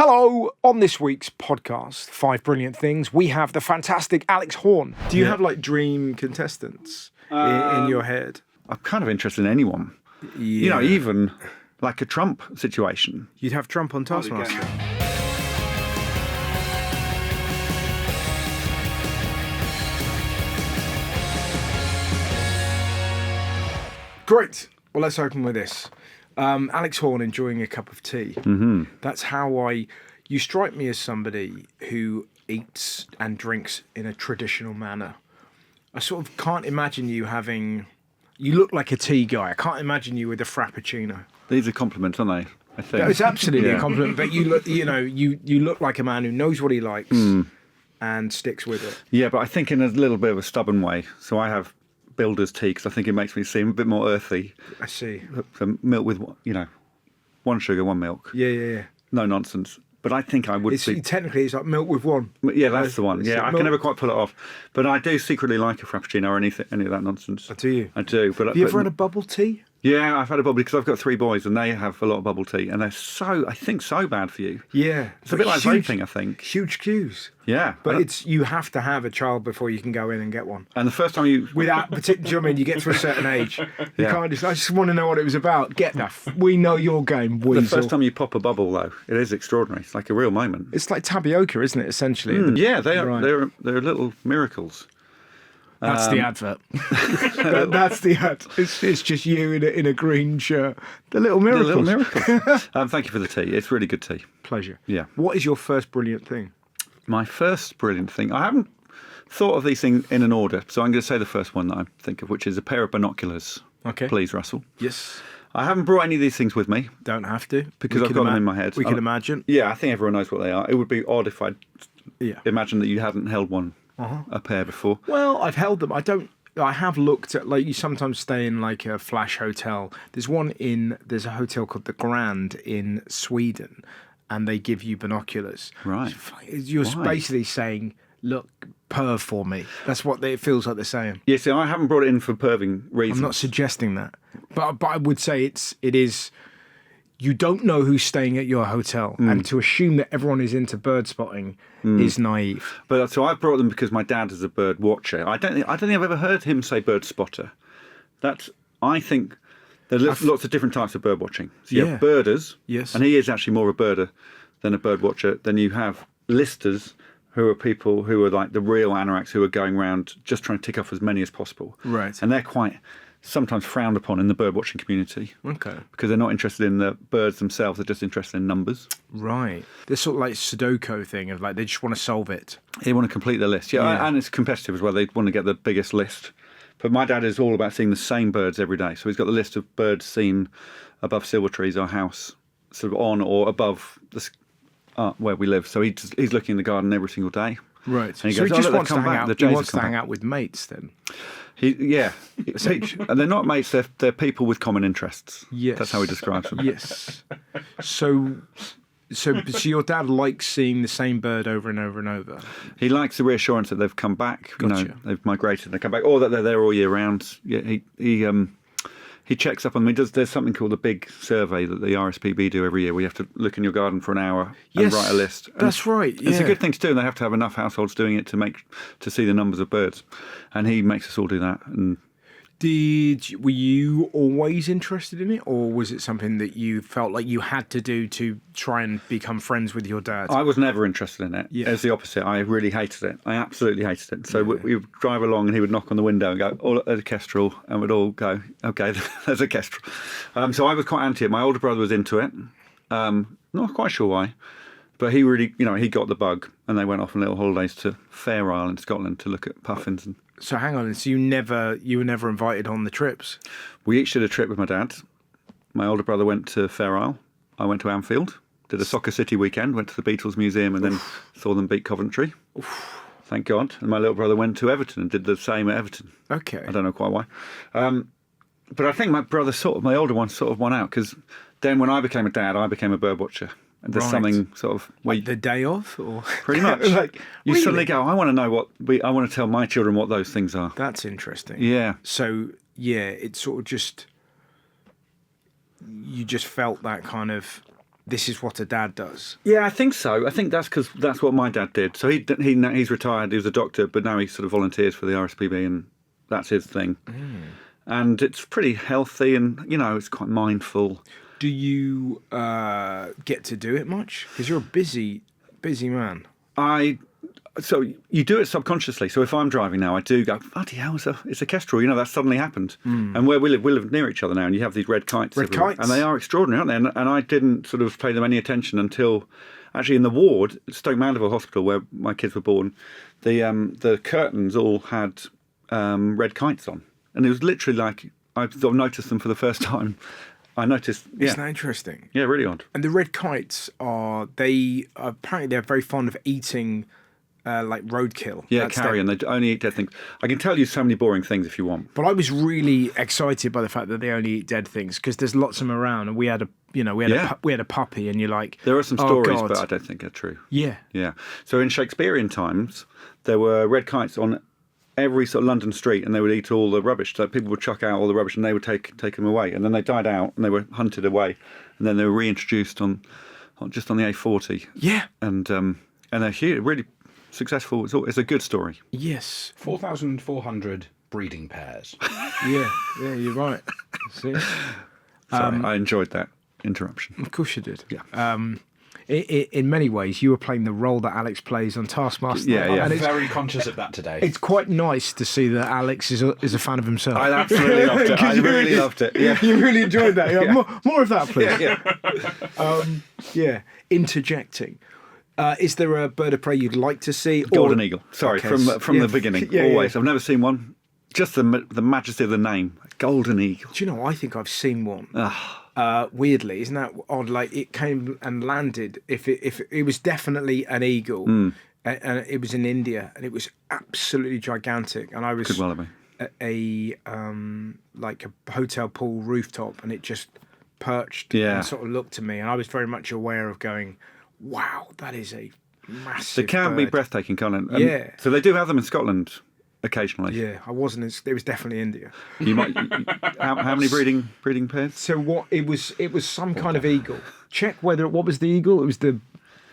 Hello, on this week's podcast, 5 Brilliant Things, we have the fantastic Alex Horne. Do you have like dream contestants in your head? I'm kind of interested in anyone. Yeah. You know, even like a Trump situation. You'd have Trump on Taskmaster. Great. Well, let's open with this. Alex Horne enjoying a cup of tea. Mm-hmm. That's how you strike me as somebody who eats and drinks in a traditional manner. I sort of can't imagine you you look like a tea guy. I can't imagine you with a frappuccino. These are compliments, aren't they? I think. It's absolutely a compliment, but you look like a man who knows what he likes and sticks with it. Yeah, but I think in a little bit of a stubborn way. So I have builder's tea because I think it makes me seem a bit more earthy. I see. So milk with, 1 sugar, 1 milk. Yeah. No nonsense. But I think I would Technically, it's like milk with 1. Yeah, that's the one. Yeah, I milk. can never quite pull it off. But I do secretly like a frappuccino or any of that nonsense. Oh, do you? I do. But Have you ever had a bubble tea? Yeah, I've had a bubble because I've got 3 boys and they have a lot of bubble tea and they're so bad for you. Yeah. It's a bit like vaping, I think. Huge queues. Yeah. But you have to have a child before you can go in and get one. And the first time you... Without particular, do you know what I mean? You get to a certain age. You can't just, I just want to know what it was about. Get that. We know your game, weasel. The first time you pop a bubble, though, it is extraordinary. It's like a real moment. It's like tapioca, isn't it, essentially? Yeah, they are. Right. They're little miracles. That's the advert. That's the ad. It's just you in a green shirt. The little miracles. The little miracles. Thank you for the tea. It's really good tea. Pleasure. Yeah. What is your first brilliant thing? My first brilliant thing. I haven't thought of these things in an order, so I'm going to say the first one that I think of, which is a pair of binoculars. Okay. Please, Russell. Yes. I haven't brought any of these things with me. Don't have to. Because I've got them in my head. We can imagine. Yeah, I think everyone knows what they are. It would be odd if I imagine that you hadn't held one, a pair before. Well, I've held them. I have looked at, like, you sometimes stay in like a flash hotel. There's a hotel called the Grand in Sweden, and they give you binoculars. Right. You're basically saying, look, perv for me. That's what it feels like they're saying. Yeah, see, I haven't brought it in for perving reasons. I'm not suggesting that. But I would say it is, you don't know who's staying at your hotel, and to assume that everyone is into bird spotting is naive. But so I brought them because my dad is a bird watcher. I don't think I've ever heard him say bird spotter. I think there's lots of different types of bird watching. So you have birders, yes, and he is actually more a birder than a bird watcher. Then you have listers, who are people who are like the real anoraks who are going around just trying to tick off as many as possible. Right. And they're quite sometimes frowned upon in the bird watching community. Okay. Because they're not interested in the birds themselves, they're just interested in numbers. Right. This sort of like Sudoku thing of like they just want to solve it. They want to complete the list. Yeah, and it's competitive as well. They want to get the biggest list. But my dad is all about seeing the same birds every day. So he's got the list of birds seen above silver trees, our house, sort of on or above where we live. So he's looking in the garden every single day. Right. And he so goes, he just wants to hang back. out. He wants to hang out with mates then. And they're not mates. They're people with common interests. Yes. That's how he describes them. Yes. So your dad likes seeing the same bird over and over and over. He likes the reassurance that they've come back. Gotcha. They've migrated and they come back, or that they're there all year round. Yeah, he checks up on them. There's something called a big survey that the RSPB do every year where you have to look in your garden for an hour and write a list. And that's right. Yeah. It's a good thing to do, and they have to have enough households doing it to see the numbers of birds. And he makes us all do that. And were you always interested in it, or was it something that you felt like you had to do to try and become friends with your dad? I was never interested in it. Yeah. It's the opposite. I really hated it. I absolutely hated it. So we would drive along and he would knock on the window and go, "Oh, look, there's a kestrel," and we'd all go, "Okay, there's a kestrel." So I was quite anti it. My older brother was into it. Not quite sure why. But he really, he got the bug, and they went off on little holidays to Fair Isle in Scotland to look at puffins. So hang on, so you were never invited on the trips? We each did a trip with my dad. My older brother went to Fair Isle. I went to Anfield, did a Soccer City weekend, went to the Beatles Museum, and then saw them beat Coventry. Oof. Thank God. And my little brother went to Everton and did the same at Everton. Okay. I don't know quite why. But I think my brother my older one sort of won out, because then when I became a dad, I became a bird watcher. And there's something sort of... Like the day off? Or pretty much. You suddenly go, I want to know I want to tell my children what those things are. That's interesting. Yeah. So, it's sort of just... You just felt that kind of this is what a dad does. Yeah, I think so. I think that's because that's what my dad did. So he's retired. He was a doctor, but now he sort of volunteers for the RSPB, and that's his thing. And it's pretty healthy, and it's quite mindful. Do you get to do it much? Because you're a busy man. So you do it subconsciously. So if I'm driving now, I do go, bloody hell, it's a kestrel. That suddenly happened. And where we live near each other now, and you have these red kites. And they are extraordinary, aren't they? And I didn't sort of pay them any attention until, actually, in the ward, Stoke Mandeville Hospital, where my kids were born, the curtains all had red kites on. And it was literally like, I sort of noticed them for the first time. I noticed. Yeah. Isn't that interesting? Yeah, really odd. And the red kites apparently they're very fond of eating like roadkill. Yeah, carrion. They only eat dead things. I can tell you so many boring things if you want. But I was really excited by the fact that they only eat dead things, because there's lots of them around, and we had a puppy, and you're like, there are some stories, but I don't think they're true. Yeah. So in Shakespearean times, there were red kites on every sort of London street, and they would eat all the rubbish. So people would chuck out all the rubbish, and they would take them away, and then they died out, and they were hunted away, and then they were reintroduced on the A40. Yeah. And they're huge, really successful. It's a good story. Yes. 4,400 breeding pairs. Yeah, you're right. See? Sorry, I enjoyed that interruption. Of course you did. Yeah. In many ways, you were playing the role that Alex plays on Taskmaster. Yeah. I'm very conscious of that today. It's quite nice to see that Alex is a fan of himself. I absolutely loved it. I really loved it. Yeah. You really enjoyed that. Yeah. More of that, please. Yeah. Interjecting. Is there a bird of prey you'd like to see? Golden eagle. Sorry, Okay. from the beginning. Always. I've never seen one. Just the majesty of the name. Golden eagle. Do you know, I think I've seen one. Weirdly, isn't that odd? Like, it came and landed. If it was definitely an eagle, and it was in India, and it was absolutely gigantic. And I was Could well have been. at a hotel pool rooftop, and it just perched and sort of looked at me, and I was very much aware of going, wow, that is a massive They can be bird. breathtaking, can't they? Yeah. So they do have them in Scotland occasionally. Yeah, I wasn't. It was definitely India. You might. How many breeding pairs? So what? It was some kind of eagle. Check what was the eagle? It was the.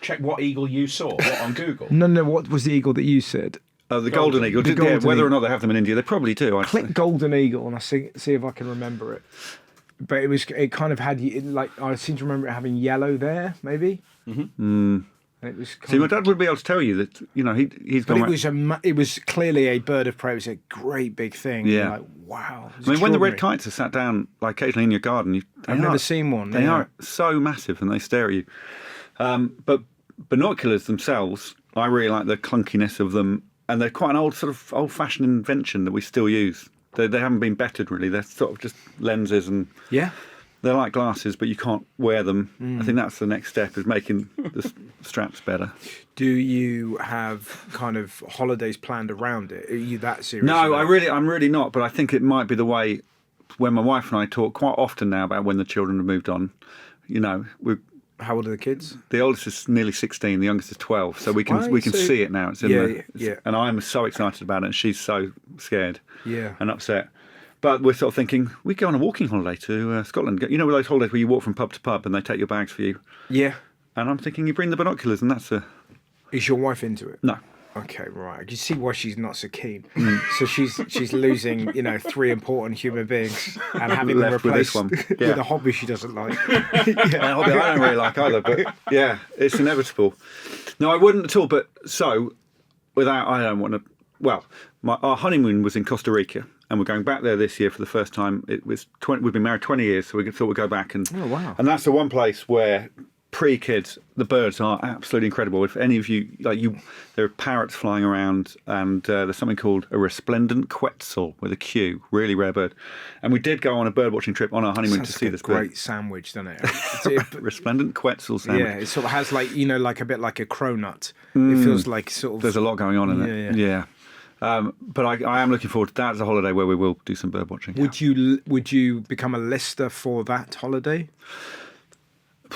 Check what eagle you saw. What, on Google? No. What was the eagle that you said? The golden eagle. The golden whether eagle. or not they have them in India, they probably do. I'd Click say. golden eagle, and I see if I can remember it. But it kind of had I seem to remember it having yellow there, maybe. And it was. See, my dad would be able to tell you that he's But gone. it was clearly a bird of prey. It was a great big thing. Yeah. You're like, wow. I mean, when the red kites are sat down, like occasionally in your garden, I've never seen one. They are so massive, and they stare at you. But binoculars themselves, I really like the clunkiness of them, and they're quite an old-fashioned invention that we still use. They haven't been bettered really. They're sort of just lenses, and they're like glasses, but you can't wear them. I think that's the next step, is making the straps better. Do you have kind of holidays planned around it? Are you that serious? No, about I'm really not. But I think it might be the way when my wife and I talk quite often now about when the children have moved on. How old are the kids? The oldest is nearly 16, the youngest is 12, so we can Right, so- see it now. It's in Yeah. and I'm so excited about it, and she's so scared Yeah. and upset. But we're sort of thinking, we go on a walking holiday to Scotland. You know, those holidays where you walk from pub to pub and they take your bags for you. Yeah. And I'm thinking, you bring the binoculars, and that's Is your wife into it? no. Okay, right. You see why she's not so keen. So she's losing, 3 important human beings and having them Left with this replaced one. Yeah. with a hobby she doesn't like. A hobby I don't really like either, but yeah, it's inevitable. No, I wouldn't at all. But so, I don't want to. Well, our honeymoon was in Costa Rica, and we're going back there this year for the first time. It was we've been married 20 years, so we thought we'd go back and. Oh, wow. And that's the one place where pre-kids, the birds are absolutely incredible. If any of you there are parrots flying around, and there's something called a resplendent quetzal with a Q, really rare bird. And we did go on a bird watching trip on our honeymoon Sounds to see like this a great bird. sandwich, doesn't it? Resplendent quetzal sandwich. Yeah, it sort of has like a bit like a cronut. It feels like sort of. There's a lot going on in it. Yeah. But I am looking forward to that as a holiday where we will do some bird watching. Would you become a lister for that holiday?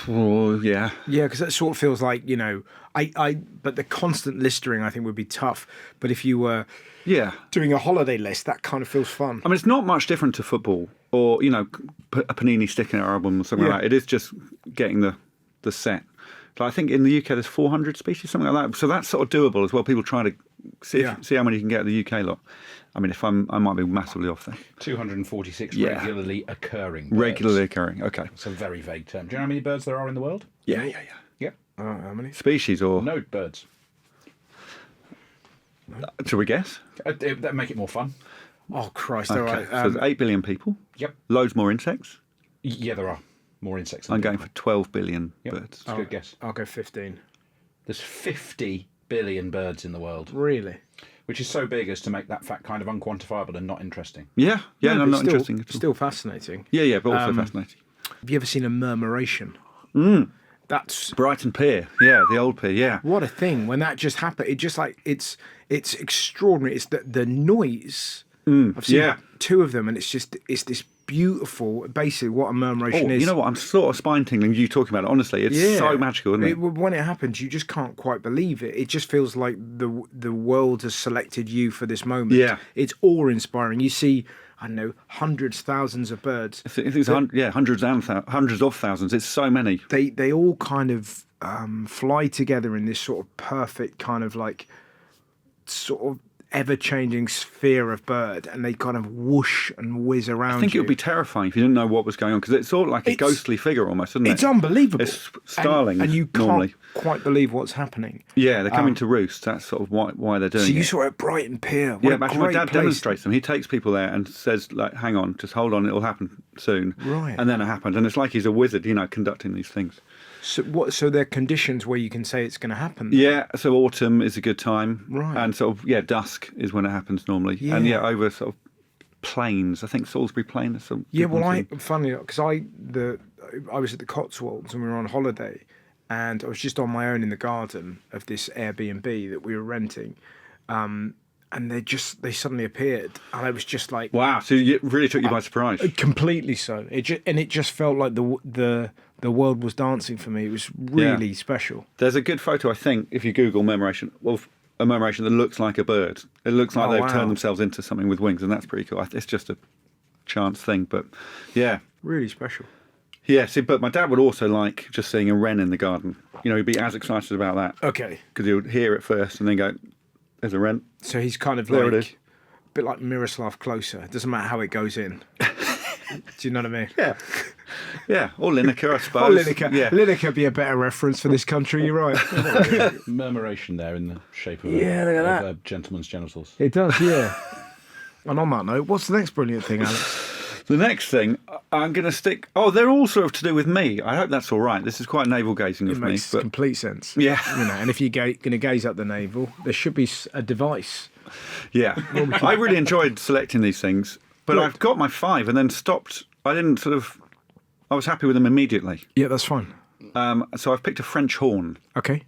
Oh, yeah. Yeah, because that sort of feels like but the constant listering I think would be tough. But if you were doing a holiday list, that kind of feels fun. I mean, it's not much different to football or a Panini sticker album or something like that. It is just getting the the set. But I think in the UK there's 400 species, something like that. So that's sort of doable as well. People try to see how many you can get at the UK lot. I mean, I might be massively off there. 246 Yeah. regularly occurring birds. Regularly occurring. Okay. It's a very vague term. Do you know how many birds there are in the world? Yeah. Yeah. How many? Species or No birds. should we guess? That'd make it more fun. Oh Christ! All right. So there's 8 billion people. Yep. Loads more insects. Yeah, there are more insects. Than I'm going people. for 12 billion Yep. birds. That's a good guess. I'll go 15. There's 50 billion birds in the world, Really? which is so big as to make that fact kind of unquantifiable and not interesting. Yeah, but not still, interesting at all. Still fascinating. Yeah, but also fascinating. Have you ever seen a murmuration? That's Brighton Pier, yeah, the old pier, yeah. what a thing. When that just happened, it just like it's extraordinary. It's the noise. I've seen yeah. 2 of them, and it's this beautiful. Basically, what a murmuration Oh, is. you know what? I'm sort of spine tingling you talking about it. Honestly, it's so magical, isn't it? When it happens, you just can't quite believe it. It just feels like the world has selected you for this moment. Yeah. It's awe-inspiring. You see, I don't know, hundreds, thousands of birds. I think it's hundreds of thousands. It's so many. They all kind of fly together in this sort of perfect kind of like sort of ever-changing sphere of bird, and they kind of whoosh and whiz around. I think you. it would be terrifying if you didn't know what was going on because it's sort of like a ghostly figure almost, isn't it? It's unbelievable. It's starling, and you normally. can't quite believe what's happening. Yeah, they're coming to roost. That's sort of why they're doing So it. you saw it at Brighton Pier. What Yeah, a actually, my great dad place. demonstrates them. He takes people there and says, like, hang on, just hold on, it'll happen soon. Right. And then it happened. And it's like he's a wizard, conducting these things. So there are conditions where you can say it's going to happen. Yeah, so autumn is a good time. Right. And sort of, dusk is when it happens normally. Yeah. And over sort of plains. I think Salisbury Plain is some. Yeah, good well, ones. funny because I was at the Cotswolds and we were on holiday, and I was just on my own in the garden of this Airbnb that we were renting, and they suddenly appeared, and I was just like, Wow, so it really took you by surprise. completely so. It just felt like the world was dancing for me. It was really special. There's a good photo, I think, if you Google murmuration, well, a murmuration that looks like a bird. It looks like they've turned themselves into something with wings, and that's pretty cool. It's just a chance thing, but yeah. Really special. Yeah, see, but my dad would also like just seeing a wren in the garden. He'd be as excited about that. Okay. Because he would hear it first and then go, there's a wren. So he's kind of There it like is. a bit like Miroslav Klose. It doesn't matter how it goes in. Do you know what I mean? Yeah. Yeah, or Lineker, I Oh, suppose. Lineker. Yeah. Lineker would be a better reference for this country, you're right. Murmuration there in the shape of, Yeah, look at a gentleman's genitals. It does, yeah. And on that note, what's the next brilliant thing, Alex? The next thing, I'm going to stick... Oh, they're all sort of to do with me. I hope that's all right. This is quite navel-gazing It of me. makes But complete sense. Yeah. And if you're going to gaze up the navel, there should be a device. yeah, I really enjoyed selecting these things. But Good. I've got my 5 and then stopped. I didn't I was happy with them immediately. Yeah, that's fine. So I've picked a French horn, Okay.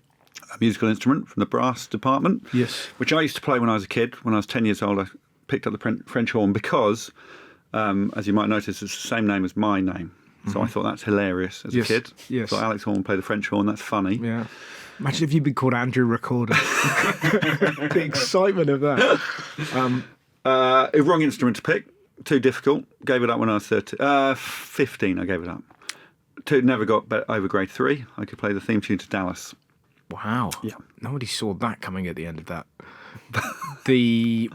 a musical instrument from the brass department. Yes. Which I used to play when I was a kid. When I was 10 years old, I picked up the French horn because, as you might notice, it's the same name as my name. So I thought that's hilarious as Yes, a kid. yes. So Alex Horne played the French horn. That's funny. Yeah. Imagine if you'd been called Andrew Recorder. The excitement of that. A wrong instrument to pick. Too difficult. Gave it up when I was 15. I gave it up. Never got over grade 3. I could play the theme tune to Dallas. Wow. Yeah. Nobody saw that coming at the end of that.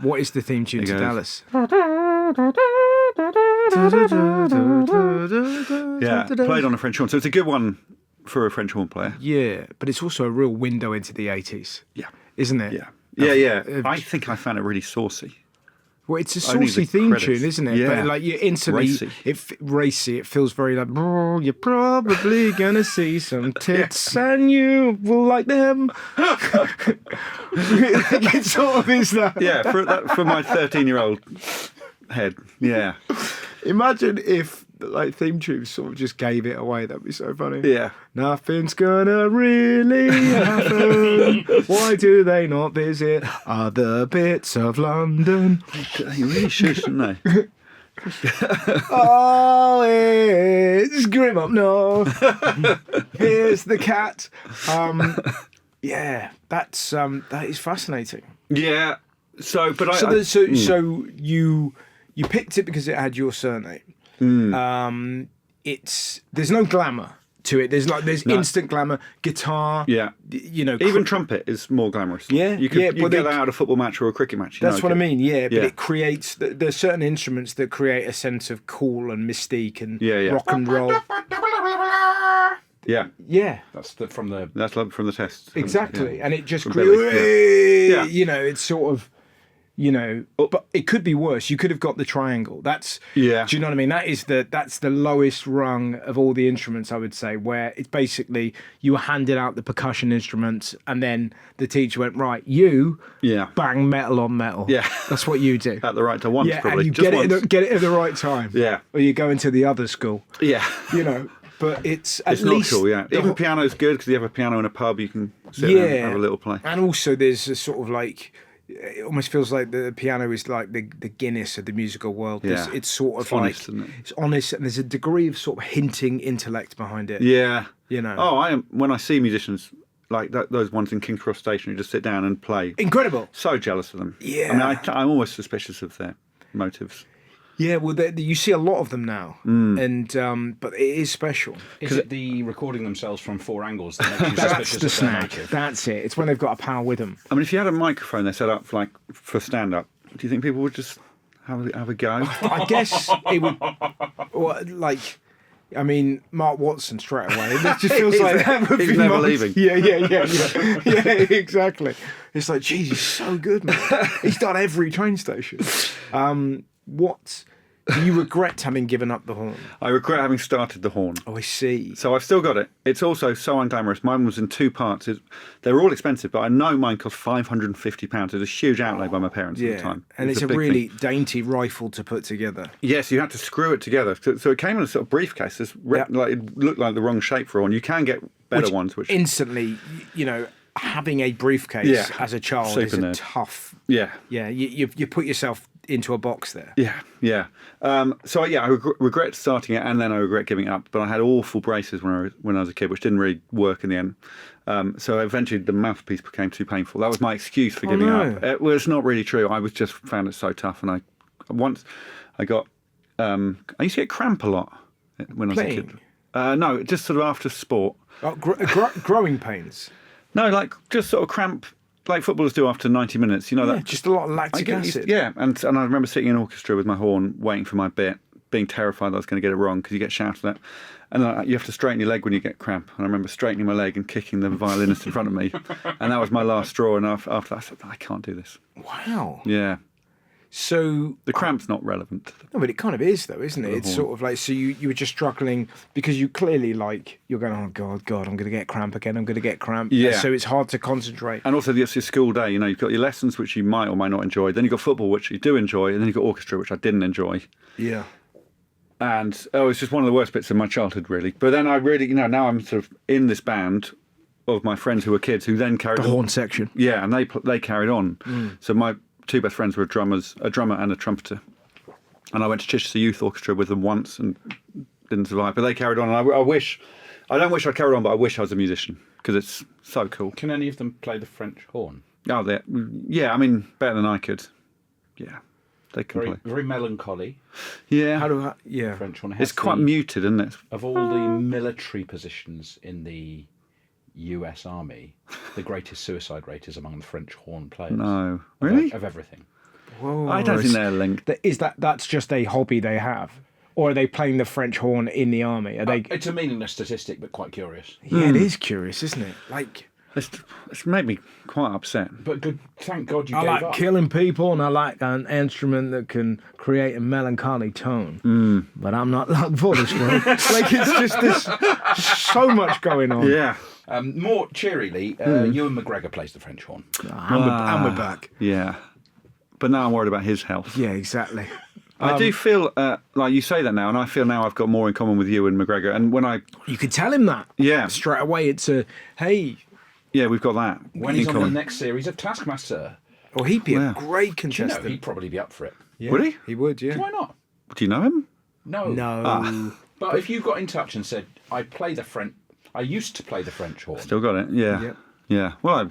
What is the theme tune to goes. Dallas? Yeah, played on a French horn. So it's a good one for a French horn player. Yeah, but it's also a real window into the 80s, Yeah. isn't it? Yeah. I think I found it really saucy. Well, it's a Only saucy the theme credits. tune, isn't it? Yeah. But like you instantly, Racy. racy. It feels very like, "Oh, you're probably gonna see some tits and you will like them. It sort of is that. Yeah, for my 13-year-old head. Yeah. Imagine if like theme tunes sort of just gave it away. That'd be so funny. Yeah. Nothing's gonna really happen. Why do they not visit other bits of London? They really should, shouldn't they? Oh, it's grim up north. Here's the cat. Yeah, that is fascinating. Yeah. So, but So you picked it because it had your surname. There's no glamour to it. There's instant glamour. Guitar. Yeah. You know, Even trumpet is more glamorous. Yeah, you could yeah, you but get they- that out of a football match or a cricket match. That's what I mean. Yeah, but Yeah. it creates. There's certain instruments that create a sense of cool and mystique and Yeah. rock and roll. Yeah, Yeah. That's from the. that's love from the tests. Exactly, Yeah. and it just From grew. Billy, yeah. You know, it's sort of, you know, but it could be worse. You could have got the triangle. That's Yeah. Do you know what I mean? That's the lowest rung of all the instruments, I would say, where it's basically you were handed out the percussion instruments, and then the teacher went, right, you Yeah. bang metal on metal. Yeah. That's what you do. At the right time once, Yeah, probably. and you Just get once. it at the right time. Yeah. Or you go into the other school. Yeah. You know, but it's at It's least not cool, yeah. the Even whole- piano's good because you have a piano in a pub, you can sit there and have a little play. And also, there's a sort of like, it almost feels like the piano is like the Guinness of the musical world. Yeah. It's sort of It's honest, like, isn't it? it's honest, and there's a degree of sort of hinting intellect behind it. Yeah. You know. Oh, I am. When I see musicians like those ones in King's Cross Station who just sit down and play, Incredible. so jealous of them. Yeah. I mean, I'm almost suspicious of their motives. Yeah, well, you see a lot of them now, and but it is special. Is it the recording themselves from 4 angles that makes you That's suspicious the of their snag. motive? That's it. It's when they've got a power with them. I mean, if you had a microphone there set up for stand up, do you think people would just have a go? I guess it would, well, like, I mean, Mark Watson straight away. It just feels like that would he's be never Mark's- leaving. Yeah, yeah, exactly. It's like, geez, he's so good, man. He's done every train station. What do you regret having given up the horn? I regret having started the Horne. Oh, I see. So I've still got it. It's also so unglamorous. Mine was in 2 parts. They were all expensive, but I know mine cost £550. It was a huge outlay by my parents at the Yeah, time. and It was it's a big really thing. dainty rifle to put together. Yes, you had to screw it together. So it came in a sort of briefcase. Yeah. Like it looked like the wrong shape for one. You can get better ones, which instantly, you know, having a briefcase Yeah, as a child super is a nerd. tough. yeah. Yeah, you put yourself into a box there. Yeah. So yeah, I regret starting it, and then I regret giving it up. But I had awful braces when I was a kid, which didn't really work in the end. So eventually, the mouthpiece became too painful. That was my excuse for giving no. up. It was not really true. I was just found it so tough, and I got. I used to get cramp a lot when I was a kid. Playing? No, just sort of after sport. Oh, growing pains. No, like just sort of cramp, like footballers do after 90 minutes. You know Yeah, that. just a lot of I lactic get used- acid. yeah, and I remember sitting in orchestra with my horn, waiting for my bit, being terrified that I was going to get it wrong because you get shouted at, and you have to straighten your leg when you get cramp. And I remember straightening my leg and kicking the violinist in front of me, and that was my last straw. And after that, I said, I can't do this. Wow. Yeah, So, the cramp's not relevant. no, but it kind of is, though, isn't it? It's sort of like, so you were just struggling because you clearly, like, you're going, oh, God, I'm going to get cramp again. I'm going to get cramp. Yeah. And so it's hard to concentrate. And also, it's your school day. You know, you've got your lessons, which you might or might not enjoy. Then you've got football, which you do enjoy, and then you've got orchestra, which I didn't enjoy. Yeah. And it's just one of the worst bits of my childhood, really. But then I really, now I'm sort of in this band of my friends who were kids who then carried The on. horn section. Yeah, and they carried on. So my 2 best friends were a drummer and a trumpeter. And I went to Chichester Youth Orchestra with them once and didn't survive. But they carried on. And I don't wish I'd carried on, but I wish I was a musician because it's so cool. Can any of them play the French horn? Oh, yeah, I mean, better than I could. Yeah, they can Very, play. very melancholy. Yeah, How do I, yeah. French horn. it's quite muted, isn't it? Of all the military positions in the US Army, the greatest suicide rate is among the French horn players. No, really? Of everything. Whoa, I don't think they're linked. That's just a hobby they have, or are they playing the French horn in the army? Are they? It's a meaningless statistic, but quite curious. Yeah, it is curious, isn't it? Like, It's made me quite upset. But good. Thank God you I gave like up. killing people, and I like an instrument that can create a melancholy tone. But I'm not like for this one. Like, it's just this so much going on. Yeah. More cheerily, Ewan McGregor plays the French horn. And we're back. Yeah. But now I'm worried about his health. Yeah, exactly. I do feel like you say that now, and I feel now I've got more in common with you and McGregor. And when You could tell him that. Yeah. Straight away, it's a hey. yeah, we've got that. When in he's on the common. next series of Taskmaster, Or he'd be Wow. a great do you know contestant. he'd probably be up for it. Yeah, Would he? He would, yeah. Why not? Do you know him? No. No. But if you got in touch and said, I used to play the French horn. Still got it. Yeah. Yep. Yeah. Well,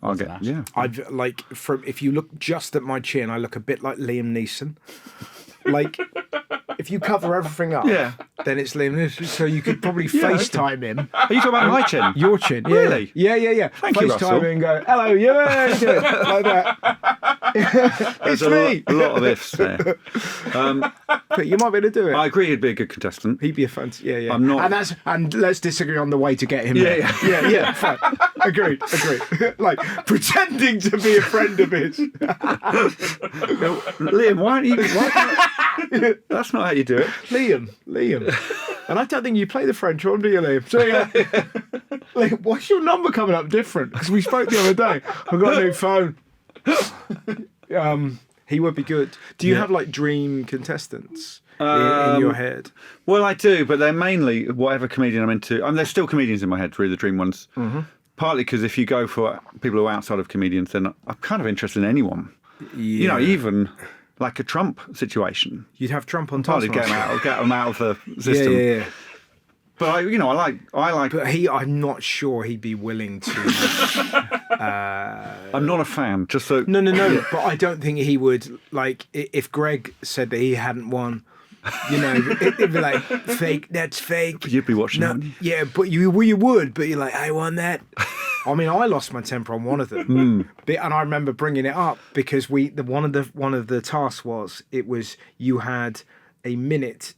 I'll get. an ass. Yeah. I've like if you look just at my chin, I look a bit like Liam Neeson. Like if you cover everything up, Yeah. then it's Liam. So you could probably FaceTime him. Are you talking about my chin? Your chin. Yeah. Really? Yeah. Thank you, Russell. FaceTime him and go, hello, yeah, how you doing? Like that. It's me. A lot of ifs there. But you might be able to do it. I agree he'd be a good contestant. He'd be a fun. Yeah. I'm not- And let's disagree on the way to get him. Yeah, there. Yeah. Fine. Agreed. Like pretending to be a friend of his. Liam, why can't that's not how you do it. Liam. And I don't think you play the French horn, do you, Liam? So Liam, why's your number coming up different? Because we spoke the other day. I've got a new phone. He would be good. Do you have like dream contestants in your head? Well, I do, but they're mainly whatever comedian I'm into. There's still comedians in my head, really, the dream ones. Mm-hmm. Partly because if you go for people who are outside of comedians, then I'm kind of interested in anyone. Yeah. You know, even like a Trump situation. You'd have Trump on Partly Taskmaster. get them out of the system. Yeah. But I like. But I'm not sure he'd be willing to. I'm not a fan. Just so No. But I don't think he would. Like, if Greg said that he hadn't won, you know, it'd be like fake. That's fake. You'd be watching that. Yeah, but you would. But you're like, I won that. I mean, I lost my temper on one of them, and I remember bringing it up because one of the tasks was you had a minute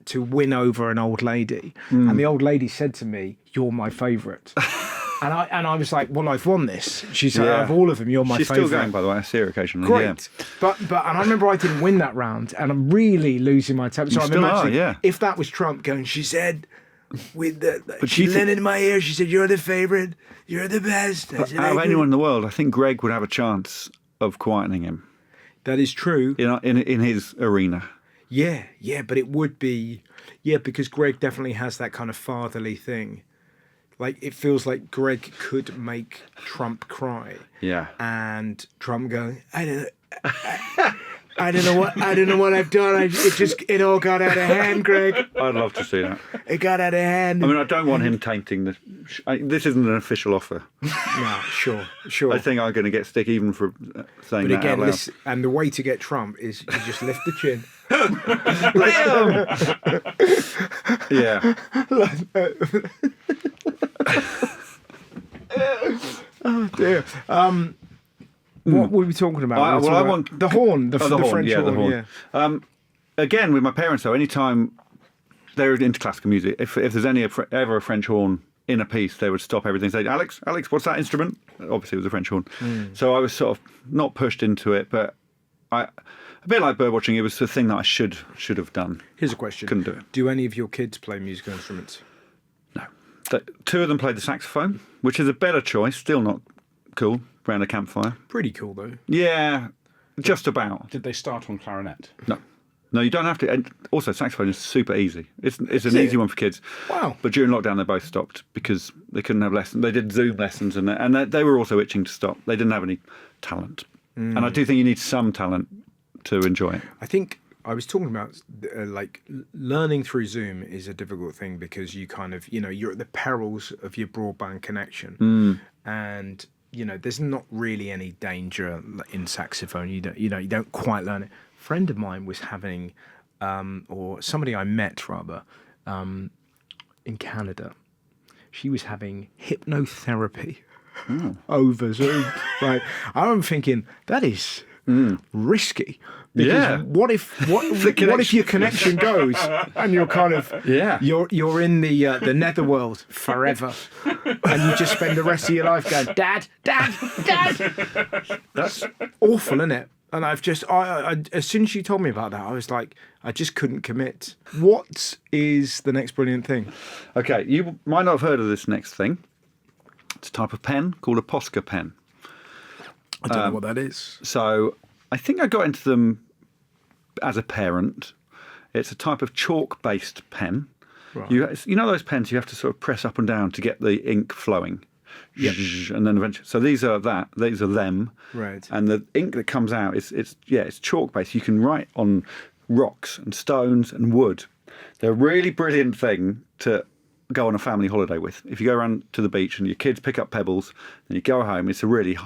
to win over an old lady, and the old lady said to me, "You're my favourite." And I was like, well, I've won this. She said, out of all of them, you're my She's favourite. still going, by the way. I see her occasionally. Great. Yeah. But and I remember I didn't win that round, and I'm really losing my temper. So I'm still imagining are, yeah. if that was Trump going, she said, But she leaned in my ear, she said, "You're the favourite, you're the best." I said, Out of anyone in the world, I think Greg would have a chance of quietening him. That is true. In his arena. Yeah, but it would be, because Greg definitely has that kind of fatherly thing. Like, it feels like Greg could make Trump cry. Yeah. And Trump going, I don't know what I've done. It all got out of hand, Greg. I'd love to see that. It got out of hand. I mean, I don't want him tainting the. This isn't an official offer. No, sure. I think I'm going to get stick even for saying But that out again, loud. and the way to get Trump is you just lift the chin. Yeah. Oh dear. What were we talking about? I want the horn, the horn, French horn. Yeah. Again, with my parents though, anytime they're into classical music, if there's ever a French horn in a piece, they would stop everything and say, Alex, what's that instrument? Obviously, it was a French horn. So I was sort of not pushed into it, but a bit like birdwatching, it was the thing that I should have done. Here's a question. Couldn't do it. Do any of your kids play musical instruments? No. Two of them played the saxophone, which is a better choice. Still not cool around a campfire. Pretty cool though. Yeah, just about. Did they start on clarinet? No, you don't have to. And also, saxophone is super easy. It's an easy one for kids. Wow. But during lockdown, they both stopped because they couldn't have lessons. They did Zoom lessons, and they were also itching to stop. They didn't have any talent. And I do think you need some talent to enjoy it. I think I was talking about like learning through Zoom is a difficult thing because you kind of, you're at the perils of your broadband connection. And, there's not really any danger in saxophone. You don't quite learn it. A friend of mine was having, or somebody I met rather, in Canada, she was having hypnotherapy over Zoom. Right. I'm thinking that is risky. Because what if your connection goes and you're kind of you're in the netherworld forever and you just spend the rest of your life going, Dad. That's awful, isn't it? And I've just I as soon as you told me about that, I was like, I just couldn't commit. What is the next brilliant thing? Okay, you might not have heard of this next thing. It's a type of pen called a Posca pen. I don't know what that is. So I think I got into them as a parent. It's a type of chalk-based pen. Right. You know those pens you have to sort of press up and down to get the ink flowing? Yep. And then eventually... So these are them. Right. And the ink that comes out, it's chalk-based. You can write on rocks and stones and wood. They're a really brilliant thing to go on a family holiday with. If you go around to the beach and your kids pick up pebbles and you go home, it's a really,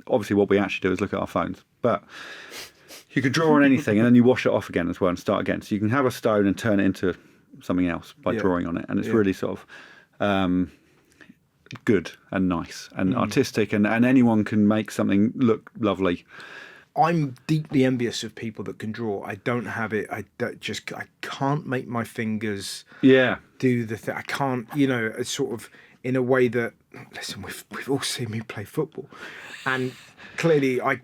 obviously what we actually do is look at our phones. But You can draw on anything, and then you wash it off again as well and start again. So you can have a stone and turn it into something else by drawing on it, and it's really sort of good and nice and artistic, and anyone can make something look lovely. I'm deeply envious of people that can draw. I don't have it. I can't make my fingers do the thing. I can't, it's sort of in a way that, listen, we've all seen me play football, and clearly I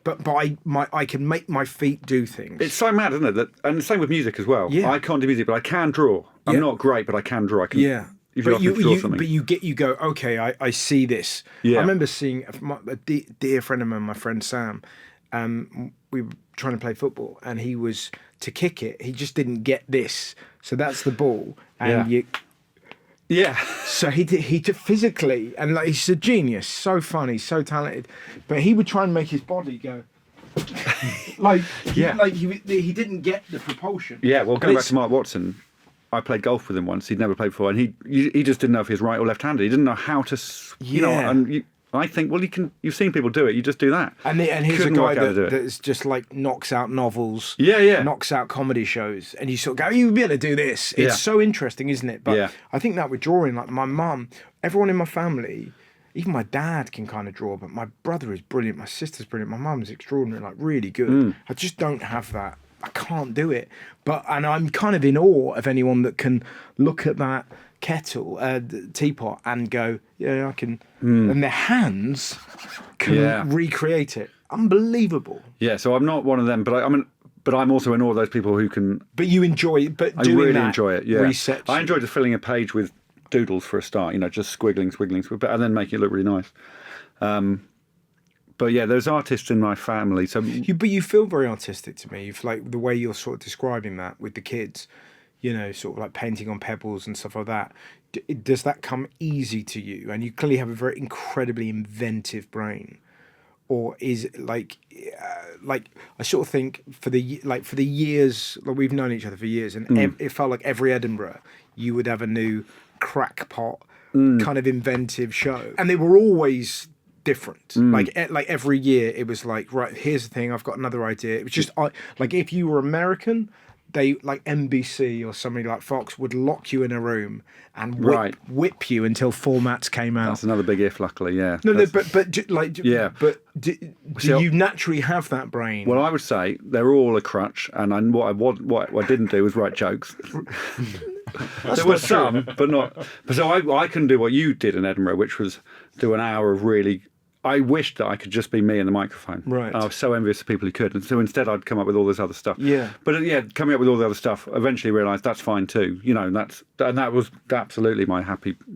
can make my feet do things. It's so mad, isn't it? And the same with music as well. Yeah. I can't do music, but I can draw. I'm not great, but I can draw. I can. Yeah. But you go, okay, I see this. Yeah. I remember seeing a dear friend of mine, my friend Sam. We were trying to play football, and he was to kick it. He just didn't get this. So that's the ball, and So he did physically, and like he's a genius, so funny, so talented. But he would try and make his body go. He didn't get the propulsion. Yeah, well, going back to Mark Watson, I played golf with him once. He'd never played before, and he just didn't know if he was right or left-handed. He didn't know how to, I think, well, you've seen people do it. You just do that. And he's a guy that's just like knocks out novels. Knocks out comedy shows, and you sort of go, "You'd be able to do this." It's so interesting, isn't it? But I think that with drawing, like my mum, everyone in my family, even my dad can kind of draw, but my brother is brilliant. My sister's brilliant. My mum's extraordinary, like really good. I just don't have that. I can't do it. And I'm kind of in awe of anyone that can look at that kettle, teapot, and go, yeah, I can. And their hands can recreate it. Unbelievable. Yeah, so I'm not one of them, but I'm also in awe of those people who can. But you enjoy it. But I really enjoy it. Yeah, I enjoy just filling a page with doodles for a start. Just squiggling, and then making it look really nice. But yeah, there's artists in my family. So, but you feel very artistic to me. Like the way you're sort of describing that with the kids. Sort of like painting on pebbles and stuff like that. Does that come easy to you? And you clearly have a very incredibly inventive brain, or is it like I sort of think for the years, like we've known each other for years, and it felt like every Edinburgh you would have a new crackpot kind of inventive show, and they were always different. Like every year it was like, right, here's the thing, I've got another idea. It was just like if you were American, they like NBC or somebody like Fox would lock you in a room and whip you until formats came out. That's another big if, luckily. Yeah. But do you naturally have that brain? Well, I would say they're all a crutch, and what I didn't do was write jokes. There were some, but not. So I couldn't do what you did in Edinburgh, which was do an hour of really. I wished that I could just be me and the microphone. Right. And I was so envious of people who could. And so instead I'd come up with all this other stuff. Yeah. But coming up with all the other stuff, eventually realised that's fine too. And that was absolutely my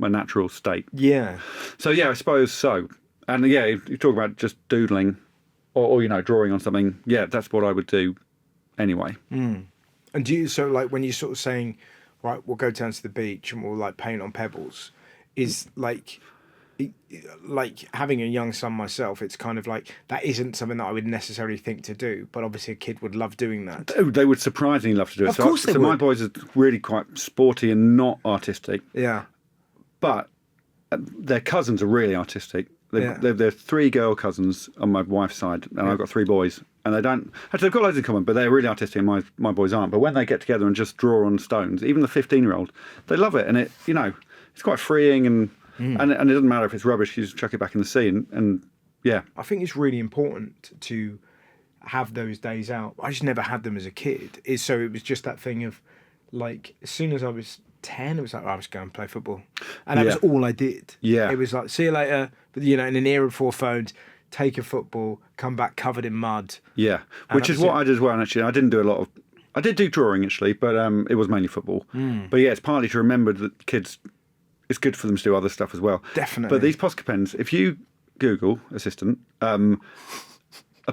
natural state. Yeah. So yeah, I suppose so. And yeah, if you talk about just doodling or drawing on something, yeah, that's what I would do anyway. And do you, so like when you're sort of saying, right, we'll go down to the beach and we'll like paint on pebbles, is like having a young son myself, it's kind of like that isn't something that I would necessarily think to do, but obviously a kid would love doing that. They would surprisingly love to do it. Of course they would. My boys are really quite sporty and not artistic. Yeah. But their cousins are really artistic. They're 3 girl cousins on my wife's side, and I've got 3 boys. And they don't. Actually, they've got loads in common, but they're really artistic, and my boys aren't. But when they get together and just draw on stones, even the 15-year-old, they love it, and it's quite freeing and. And it doesn't matter if it's rubbish, you just chuck it back in the sea. And yeah. I think it's really important to have those days out. I just never had them as a kid. So it was just that thing of, like, as soon as I was 10, it was like, I was going to play football. And that was all I did. Yeah. It was like, see you later. But, in an era before phones, take a football, come back covered in mud. Yeah. Which is what I did as well, actually. I didn't do a lot of... I did do drawing, actually, but it was mainly football. But yeah, it's partly to remember that kids... It's good for them to do other stuff as well. Definitely. But these Posca pens, if you Google, assistant, a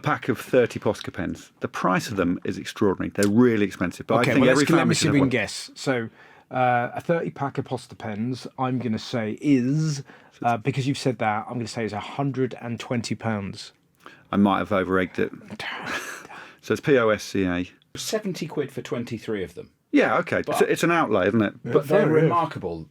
pack of 30 Posca pens, the price of them is extraordinary. They're really expensive. But I think let me see if we can guess. So a 30 pack of Posca pens, I'm going to say is, because you've said that, I'm going to say is £120. I might have over-egged it. So it's POSCA. 70 quid for 23 of them. Yeah, okay. It's an outlay, isn't it? But they're remarkable.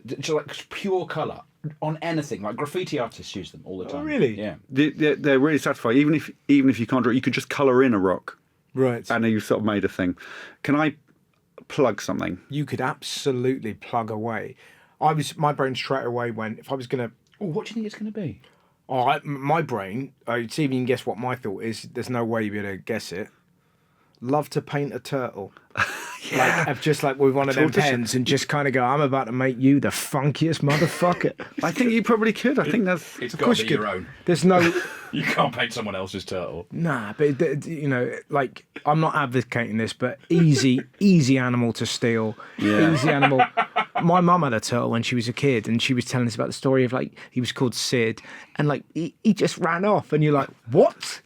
It's like pure colour on anything. Like graffiti artists use them all the time. Oh, really? Yeah. They're really satisfying. Even if you can't draw, you could just colour in a rock Right. And you've sort of made a thing. Can I plug something? You could absolutely plug away. My brain straight away went, if I was going to... Oh, what do you think it's going to be? My brain, see if you can guess what my thought is. There's no way you'd be able to guess it. Love to paint a turtle. Just like with one of them pens and just kind of go, I'm about to make you the funkiest motherfucker. I think you probably could. I think that's... It's Of got course to be you your could. own. There's no... You can't paint someone else's turtle. Nah, but you know, like, I'm not advocating this, but easy animal to steal. Yeah. Easy animal. My mum had a turtle when she was a kid, and she was telling us about the story of, like, he was called Sid, and like he just ran off, and you're like, what?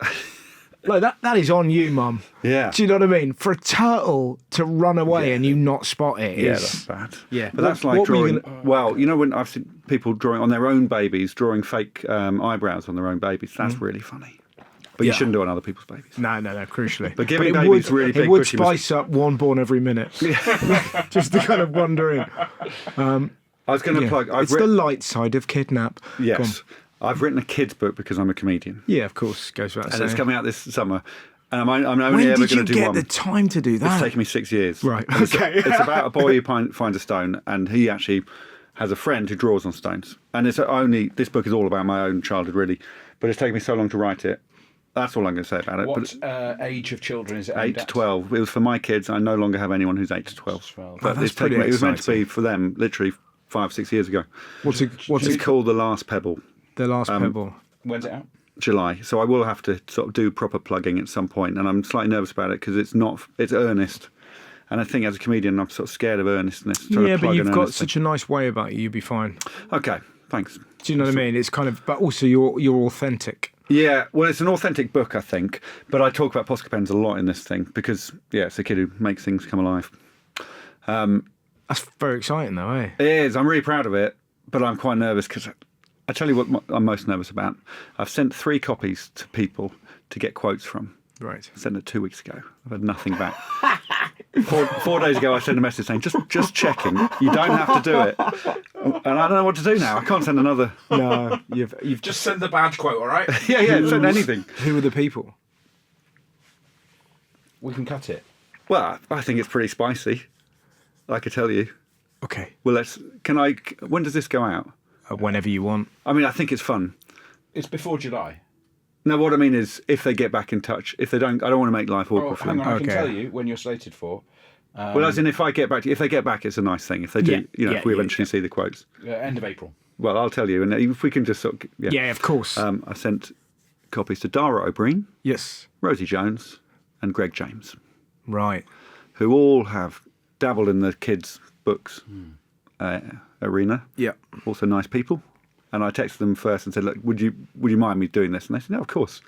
Like that is on you, mum. Yeah. Do you know what I mean? For a turtle to run away and you not spot it Yeah, is... that's bad. Yeah. But that's like What were you drawing... Well, you know when I've seen people drawing on their own babies, drawing fake eyebrows on their own babies, that's really funny. But you Yeah. shouldn't do it on other people's babies. No, crucially. But giving it babies really big It would bushy mustache- spice up one born every minute. Just to kind of wander in. I was going to Yeah. plug... It's the light side of Kidnap. Go on. Yes. I've written a kid's book because I'm a comedian. Yeah, of course. Goes without And saying. it's coming out this summer. And I'm only When ever did you going to do get one. the time to do that? It's taken me 6 years. Right, And okay. It's about a boy who finds a stone, and he actually has a friend who draws on stones. And this book is all about my own childhood, really. But it's taken me so long to write it. That's all I'm going to say about it. What But age of children is it? 8 aimed to at? 12. It was for my kids. I no longer have anyone who's 8 to 12. 12. But that's it's taken pretty it was meant to exciting. be for them, literally 5, 6 years ago. What's It's it called? called The Last Pebble. The Last Pebble. When's it out? July, so I will have to sort of do proper plugging at some point, and I'm slightly nervous about it because it's earnest, and I think as a comedian I'm sort of scared of earnestness. trying to Yeah, plug but you've an got earnest such a nice way about you. You'll be fine. thing. Okay, thanks. Do you know what I mean? It's kind of, but also you're authentic. Yeah, well, it's an authentic book, I think, but I talk about posca pens a lot in this thing because it's a kid who makes things come alive. That's very exciting, though, eh? It is. I'm really proud of it, but I'm quite nervous because I tell you what I'm most nervous about. I've sent 3 copies to people to get quotes from. Right. I sent it 2 weeks ago. I've had nothing back. 4 days ago, I sent a message saying, just checking. You don't have to do it. And I don't know what to do now. I can't send another. No, you've Just send the badge quote, all right? Yeah, send anything. Who are the people? We can cut it. Well, I think it's pretty spicy. I could tell you. Okay. Well, when does this go out? Whenever you want. I mean, I think it's fun. It's before July. No, what I mean is, if they get back in touch, if they don't, I don't want to make life awkward Oh, for hang them. on, I can Okay. tell you when you're slated for. Well, as in, if they get back, it's a nice thing. If they do, if we eventually see the quotes. End of April. Well, I'll tell you, and if we can just sort of, Yeah, of course. I sent copies to Dara O'Brien, Yes. Rosie Jones, and Greg James, Right. who all have dabbled in the kids' books arena. Yeah. Also nice people. And I texted them first and said, "Look, would you mind me doing this?" And they said, "No, of course."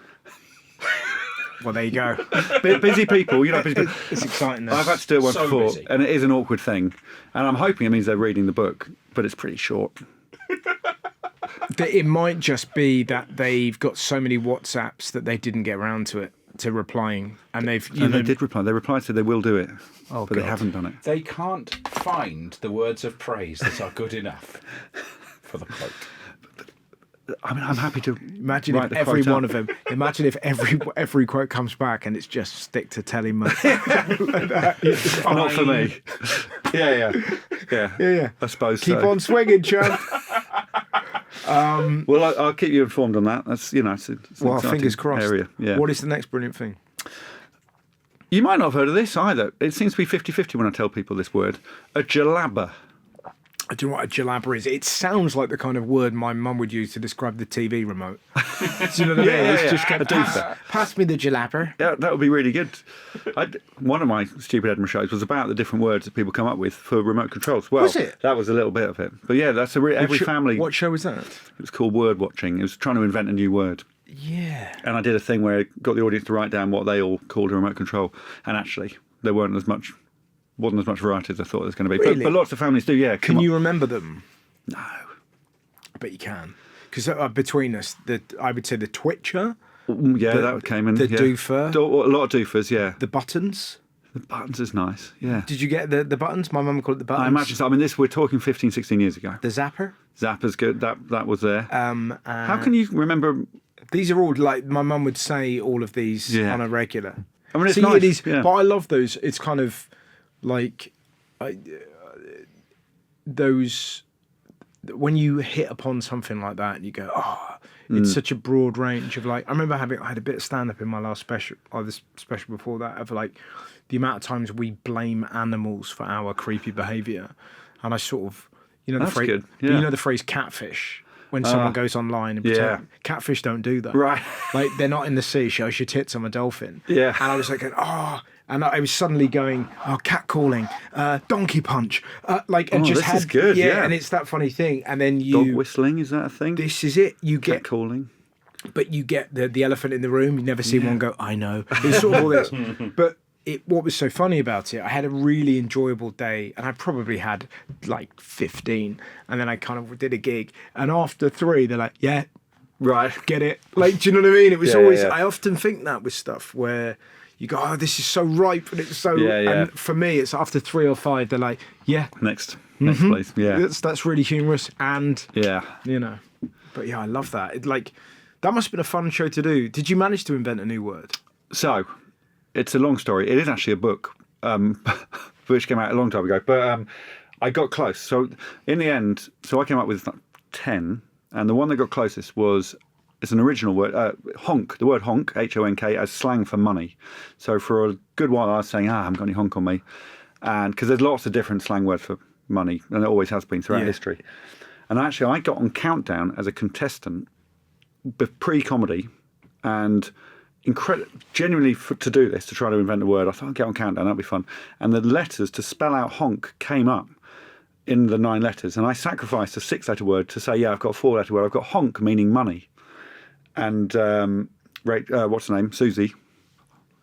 Well, there you go. Busy people, busy people. It's exciting. Though. I've had to do it once So before, busy. and it is an awkward thing. And I'm hoping it means they're reading the book, but it's pretty short. It might just be that they've got so many WhatsApps that they didn't get around to replying, and they've They did reply. They replied said they will do it, Oh, but they God. haven't done it. They can't find the words of praise that are good enough for the quote. I mean, I'm happy to Imagine write if the every quote one up. of them. Imagine if every quote comes back and it's just stick to telly, mate. Not for me. Yeah. Yeah. I suppose Keep so. on swinging, champ. Well, I'll keep you informed on that. That's it's an Well, exciting fingers crossed. area. Yeah. What is the next brilliant thing? You might not have heard of this either. It seems to be 50-50 when I tell people this word. A jalaba. Do you know what a jalabber is? It sounds like the kind of word my mum would use to describe the TV remote. Do you know what I mean? Yeah, It's yeah. just kind A of, doofer. pass me the jalabber. Yeah, that would be really good. One of my Stupid Edinburgh shows was about the different words that people come up with for remote controls. Well, Was it? That was a little bit of it. But yeah, that's every family. What show was that? It was called word watching. It was trying to invent a new word. Yeah. And I did a thing where I got the audience to write down what they all called a remote control. And actually, there wasn't as much variety as I thought there was going to be. Really? But lots of families do, yeah. Can you remember them? No. I bet you can. Because between us, I would say the Twitcher, Yeah, that came in. the yeah. doofer. A lot of doofers, yeah. the buttons. The buttons is nice, yeah. Did you get the buttons? My mum called it the buttons. I imagine so. I mean, we're talking 15, 16 years ago. The zapper. Zapper's good. That was there. How How can you remember? These are all like my mum would say all of these Yeah. on a regular. I mean, it's See, nice. it is, yeah. but I love those. It's kind of like those when you hit upon something like that and you go, oh, it's such a broad range of like. I remember I had a bit of stand up in my last special, or this special before that, of like the amount of times we blame animals for our creepy behaviour, and I sort of, the That's phrase, good, yeah. you know the phrase catfish. When someone goes online and pretend, catfish don't do that. Right. Like, they're not in the sea, shows your tits on a dolphin. Yeah. And I was like, and I was suddenly going, catcalling, donkey punch. And just this is good, yeah. And it's that funny thing. And then Dog whistling, is that a thing? this is it. You get, calling. but you get the elephant in the room. You never see one go, I know. It's sort of all this. But what was so funny about it, I had a really enjoyable day, and I probably had like 15, and then I kind of did a gig, and after 3 they're like, yeah, Right. get it, like, do you know what I mean? It was Yeah, always, yeah. I often think that with stuff where you go, oh, this is so ripe, and it's so, Yeah. and for me it's after 3 or 5 they're like, yeah, Next, please. Yeah. that's really humorous, and Yeah. but yeah, I love that. That must have been a fun show to do. Did you manage to invent a new word? So, it's a long story. It is actually a book, which came out a long time ago. But I got close. So, in the end, I came up with like 10. And the one that got closest it's an original word, honk. The word honk, H-O-N-K, as slang for money. So, for a good while, I was saying, I haven't got any honk on me. And because there's lots of different slang words for money, and it always has been throughout history. And actually, I got on Countdown as a contestant, pre-comedy, and genuinely to do this, to try to invent a word, I thought I'd get on Countdown, that'd be fun. And the letters to spell out honk came up in the 9 letters, and I sacrificed a 6-letter word to say, yeah, I've got a 4-letter word. I've got honk, meaning money. And what's her name? Susie.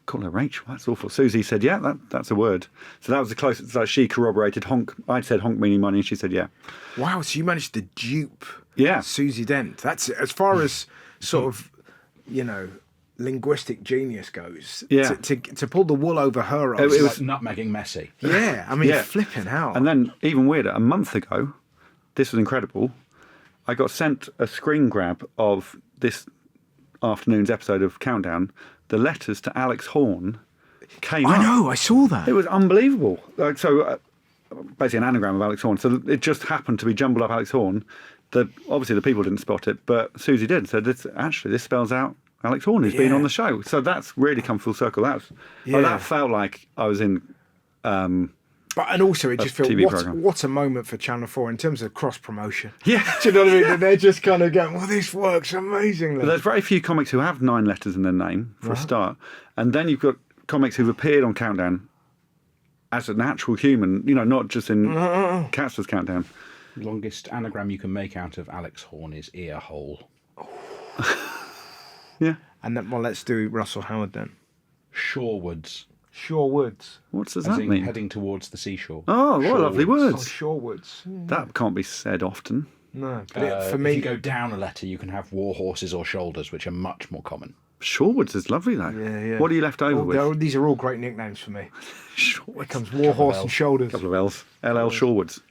Call her Rachel. That's awful. Susie said, yeah, that's a word. So that was the closest. Like, she corroborated honk. I'd said honk meaning money, and she said, yeah. Wow, so you managed to dupe Yeah. Susie Dent. That's, as far as sort of, linguistic genius goes. Yeah. To pull the wool over her eyes. It was Like nutmegging Messi. yeah, I mean, Yeah. flipping out. And then, even weirder, a month ago, this was incredible, I got sent a screen grab of this afternoon's episode of Countdown. The letters to Alex Horne came up. I know, I saw that. It was unbelievable. Basically an anagram of Alex Horne. So it just happened to be jumbled up Alex Horne. Obviously the people didn't spot it, but Susie did. So this spells out Alex Horne, who's been on the show. So that's really come full circle. That felt like I was in... And also, it just feels, TV programme. what a moment for Channel 4 in terms of cross-promotion. Yeah. Do you know what I mean? And they're just kind of going, well, this works amazingly. But there's very few comics who have 9 letters in their name, for a start. And then you've got comics who've appeared on Countdown as an actual human, not just in Cats's Countdown. Longest anagram you can make out of Alex Horne is ear hole. Yeah. And then, well, let's do Russell Howard then. Shorewoods. Shorewoods. What does As that in mean? heading towards the seashore. Oh, what lovely words. Shorewoods. That can't be said often. No, but for If me... you go down a letter, you can have war horses or shoulders, which are much more common. Shorewoods is lovely, though. Yeah. What are you left over with? These are all great nicknames for me. Shorewoods. Here comes Warhorse and Shoulders. Couple of L's. LL Shorewoods.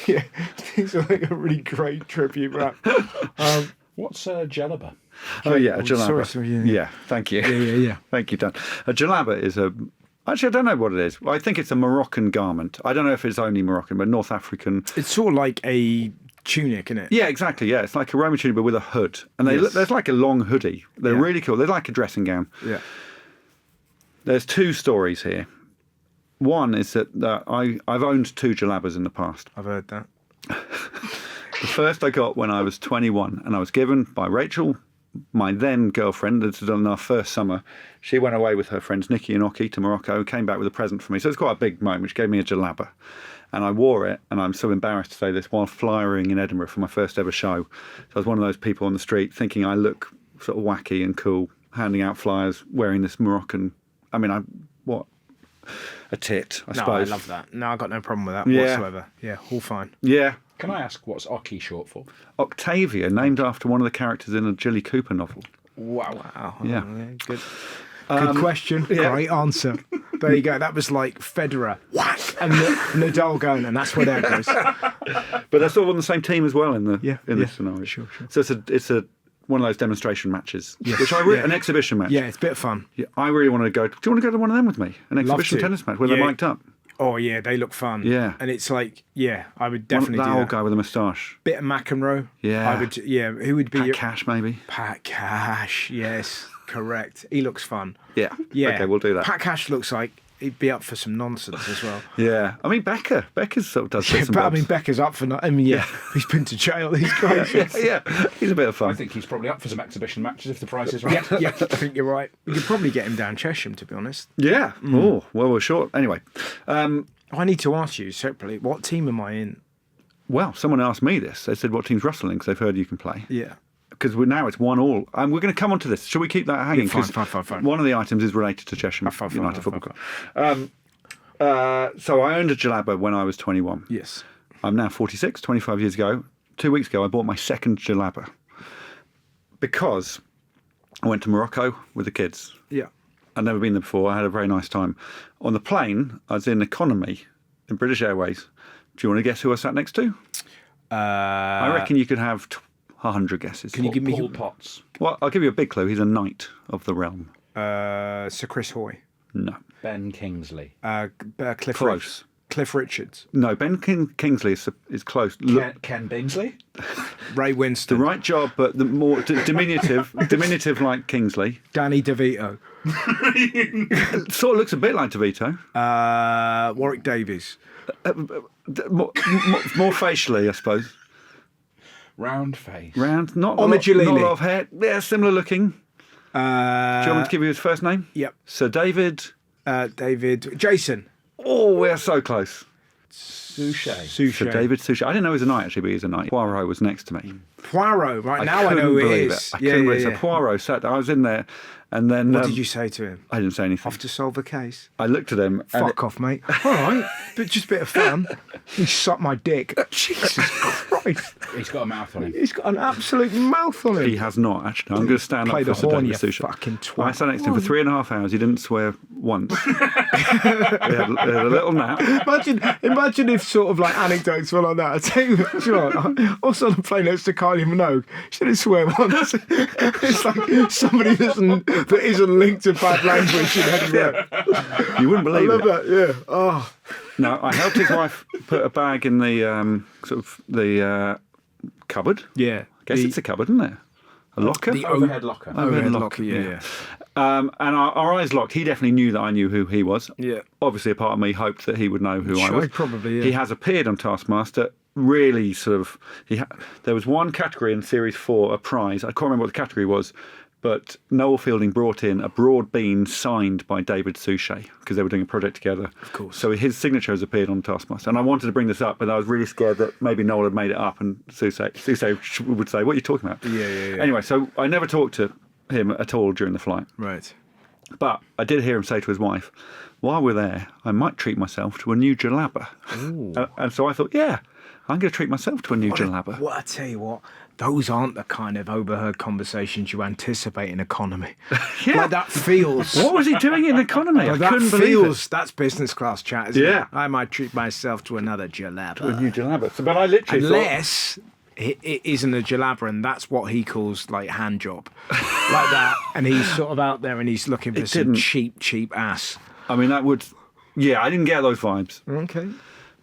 Yeah, these are like a really great tribute rap. What's a jalaba? Oh, yeah, a jalaba. Sorry, yeah, thank you. Yeah. Thank you, Dan. A jalaba is actually, I don't know what it is. I think it's a Moroccan garment. I don't know if it's only Moroccan, but North African. It's sort of like a tunic, isn't it? Yeah, exactly. Yeah, it's like a Roman tunic, but with a hood. And there's like a long hoodie. They're really cool. They're like a dressing gown. Yeah. There's 2 stories here. One is that I've owned 2 jalabas in the past. I've heard that. The first I got when I was 21, and I was given by Rachel, my then girlfriend. This was on our first summer. She went away with her friends Nikki and Oki to Morocco, came back with a present for me. So it's quite a big moment. She gave me a jalaba. And I wore it, and I'm so embarrassed to say this, while flyering in Edinburgh for my first ever show. So I was one of those people on the street thinking I look sort of wacky and cool, handing out flyers, wearing this Moroccan... I mean, a tit, I suppose. I love that. No, I got no problem with that Yeah. whatsoever. Yeah, all fine. Yeah. Can I ask what's Oki short for? Octavia, named after one of the characters in a Jilly Cooper novel. Wow. Yeah. Good. Good question. yeah. Great answer. There you go. That was like Federer. Whack. And Nadal going, and that's where that goes. But they're sort of on the same team as well in this scenario. Sure. So it's one of those demonstration matches, Yes. which an exhibition match. Yeah, it's a bit of fun. Yeah, I really want to go. Do you want to go to one of them with me? An exhibition to. tennis match where Yeah. they're mic'd up. Oh yeah, they look fun. Yeah. and it's like, yeah, I would definitely That do old that. guy with a moustache. Bit of McEnroe. Yeah. I would. Yeah, who would be Pat your Cash, maybe. Pat Cash? Yes, correct. He looks fun. Yeah. Yeah. Okay, we'll do that. Pat Cash looks like he'd be up for some nonsense as well. Yeah. I mean, Becker's sort of does bits and But I bobs. mean, Becker's up for. He's been to jail. He's great. yeah, he's a bit of I fun. think he's probably up for some exhibition matches if the price is right. Yeah, I think you're right. We could probably get him down Chesham, to be honest. Yeah. Oh, well, we're short. Anyway, I need to ask you separately, what team am I in? well, someone asked me this. They said, what team's Russell in? Because they've heard you can play. Yeah. Because now it's 1-1. We're going to come on to this. Shall we keep that hanging? Yeah, 'Cause fine. one of the items is related to Chesham Fine. United Football Club. So I owned a jalaba when I was 21. Yes. I'm now 46, 25 years ago. 2 weeks ago, I bought my second jalaba because I went to Morocco with the kids. Yeah. I'd never been there before. I had a very nice time. On the plane, I was in economy in British Airways. Do you want to guess who I sat next to? I reckon you could have 100 guesses. Can you give me Paul Potts, Well, I'll give you a big clue. He's a knight of the realm. Sir Chris Hoy, No. Ben Kingsley, Cliff Close. Richards. Cliff Richards, No, Ben Kingsley is close. Look, Ken Bingsley. Ray the Winston, right job, but the more diminutive like Kingsley. Danny DeVito, Sort of looks a bit like DeVito. Warwick Davies, More facially, I suppose. Round face. Round, not Omar not a Jalili. lot of hair. Yeah, similar looking. Do you want me to give you his first name? Yep. Sir David. David, Jason, Oh, we're so close. Suchet. Sir David Suchet. I didn't know he was a knight, actually, but he's a knight. Poirot was next to me. Poirot. Right now, I couldn't know who it believe is. I couldn't believe it. So Poirot sat there. I was in there, and then... What did you say to him? I didn't say anything. Off to solve a case. I looked at him. and Fuck off, mate. All right, but just a bit of fun. He sucked my dick. Jesus Christ. He's got a mouth on him. He's got an absolute mouth on him. He has not, actually. I'm going to stand Play up the for Sir horn, David you Suchet. fucking twat. I sat next to him for 3.5 hours. He didn't swear once. we had a little nap. Imagine if sort of like anecdotes were like that. I tell you what, you know, I was on a plane next to Kylie Minogue. She didn't swear once. It's like somebody that isn't linked to bad language in any way. You wouldn't I believe love it. that, yeah. Oh, No, I helped his wife put a bag in the cupboard. yeah. I guess it's a cupboard, isn't it? A locker? the Overhead locker. overhead locker, yeah. And our eyes locked. He definitely knew that I knew who he was. Yeah. Obviously, a part of me hoped that he would know who I Sure, was. probably, yeah. He has appeared on Taskmaster. Really, sort of. There was one category in Series 4, a prize. I can't remember what the category was, but Noel Fielding brought in a broad bean signed by David Suchet because they were doing a project together. Of course. So his signature has appeared on Taskmaster. And I wanted to bring this up, but I was really scared that maybe Noel had made it up and Suchet would say, "What are you talking about?" Yeah. Anyway, so I never talked to him at all during the flight. Right. But I did hear him say to his wife, while we're there, I might treat myself to a new jalaba. And so I thought, yeah, I'm going to treat myself to a new jalaba. Well, I tell you what, those aren't the kind of overheard conversations you anticipate in economy. Yeah. Like that feels. What was he doing in economy? I That couldn't believe feels. That's business class chat, isn't Yeah. it? I might treat myself to another it. A jalaba. new jalaba. So, but I literally thought, Unless it isn't a jalaba and that's what he calls like hand job. Like that. And he's sort of out there and he's looking for some didn't. cheap ass. I mean, that would, yeah, I didn't get those vibes. Okay.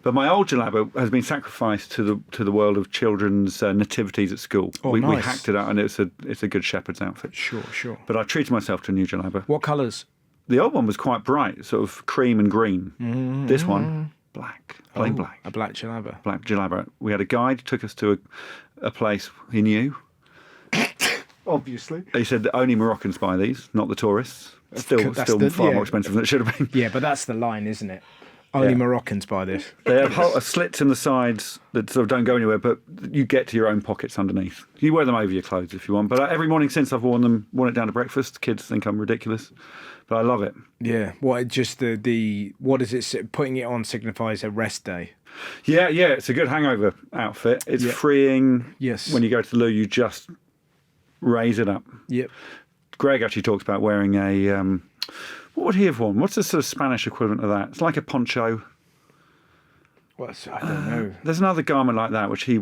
But my old jalaba has been sacrificed to the world of children's nativities at school. Oh, we nice. hacked it out, and it's a good shepherd's outfit. Sure. But I treated myself to a new jalaba. What colours? The old one was quite bright, sort of cream and green. This one, black, plain black. A black jalaba. Black jalaba. We had a guide, took us to a place he knew. Obviously. He said that only Moroccans buy these, not the tourists. Still That's far more expensive than it should have been. Yeah, but that's the line, isn't it? Only Yeah. Moroccans buy this. They have slits in the sides that sort of don't go anywhere, but you get to your own pockets underneath. You wear them over your clothes if you want. But every morning since I've worn it down to breakfast. Kids think I'm ridiculous, but I love it. Yeah. What? Just the what is it? Putting it on signifies a rest day. Yeah, it's a good hangover outfit. It's Yeah. freeing. Yes. When you go to the loo, you just raise it up. Yep. Greg actually talks about wearing a. What would he have worn? What's the sort of Spanish equivalent of that? It's like a poncho. I don't know. There's another garment like that which he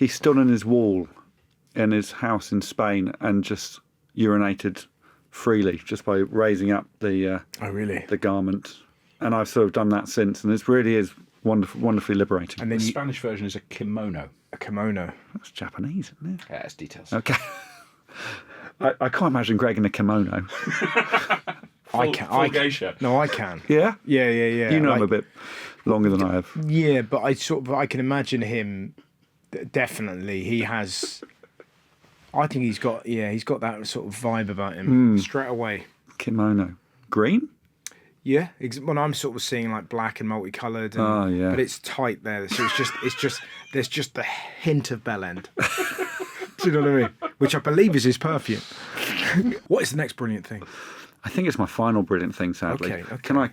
stood on his wall in his house in Spain and just urinated freely just by raising up the Oh, really? the garment. And I've sort of done that since, and it really is wonderfully liberating. And The then Spanish version is a kimono. a kimono. That's Japanese, isn't it? Yeah, it's details. Okay. I can't imagine Greg in a kimono. I can. Full geisha. No, I can. Yeah? Yeah. You know Like, him a bit longer than I have. Yeah, but I can imagine him. Definitely, he has. I think he's got that sort of vibe about him straight away. Kimono. Green? Yeah, when I'm sort of seeing like black and multicolored, Oh, yeah. but it's tight there, so there's just a hint of bell end. Do you know what I mean? Which I believe is his perfume. What is the next brilliant thing? I think it's my final brilliant thing, sadly. Okay. Can I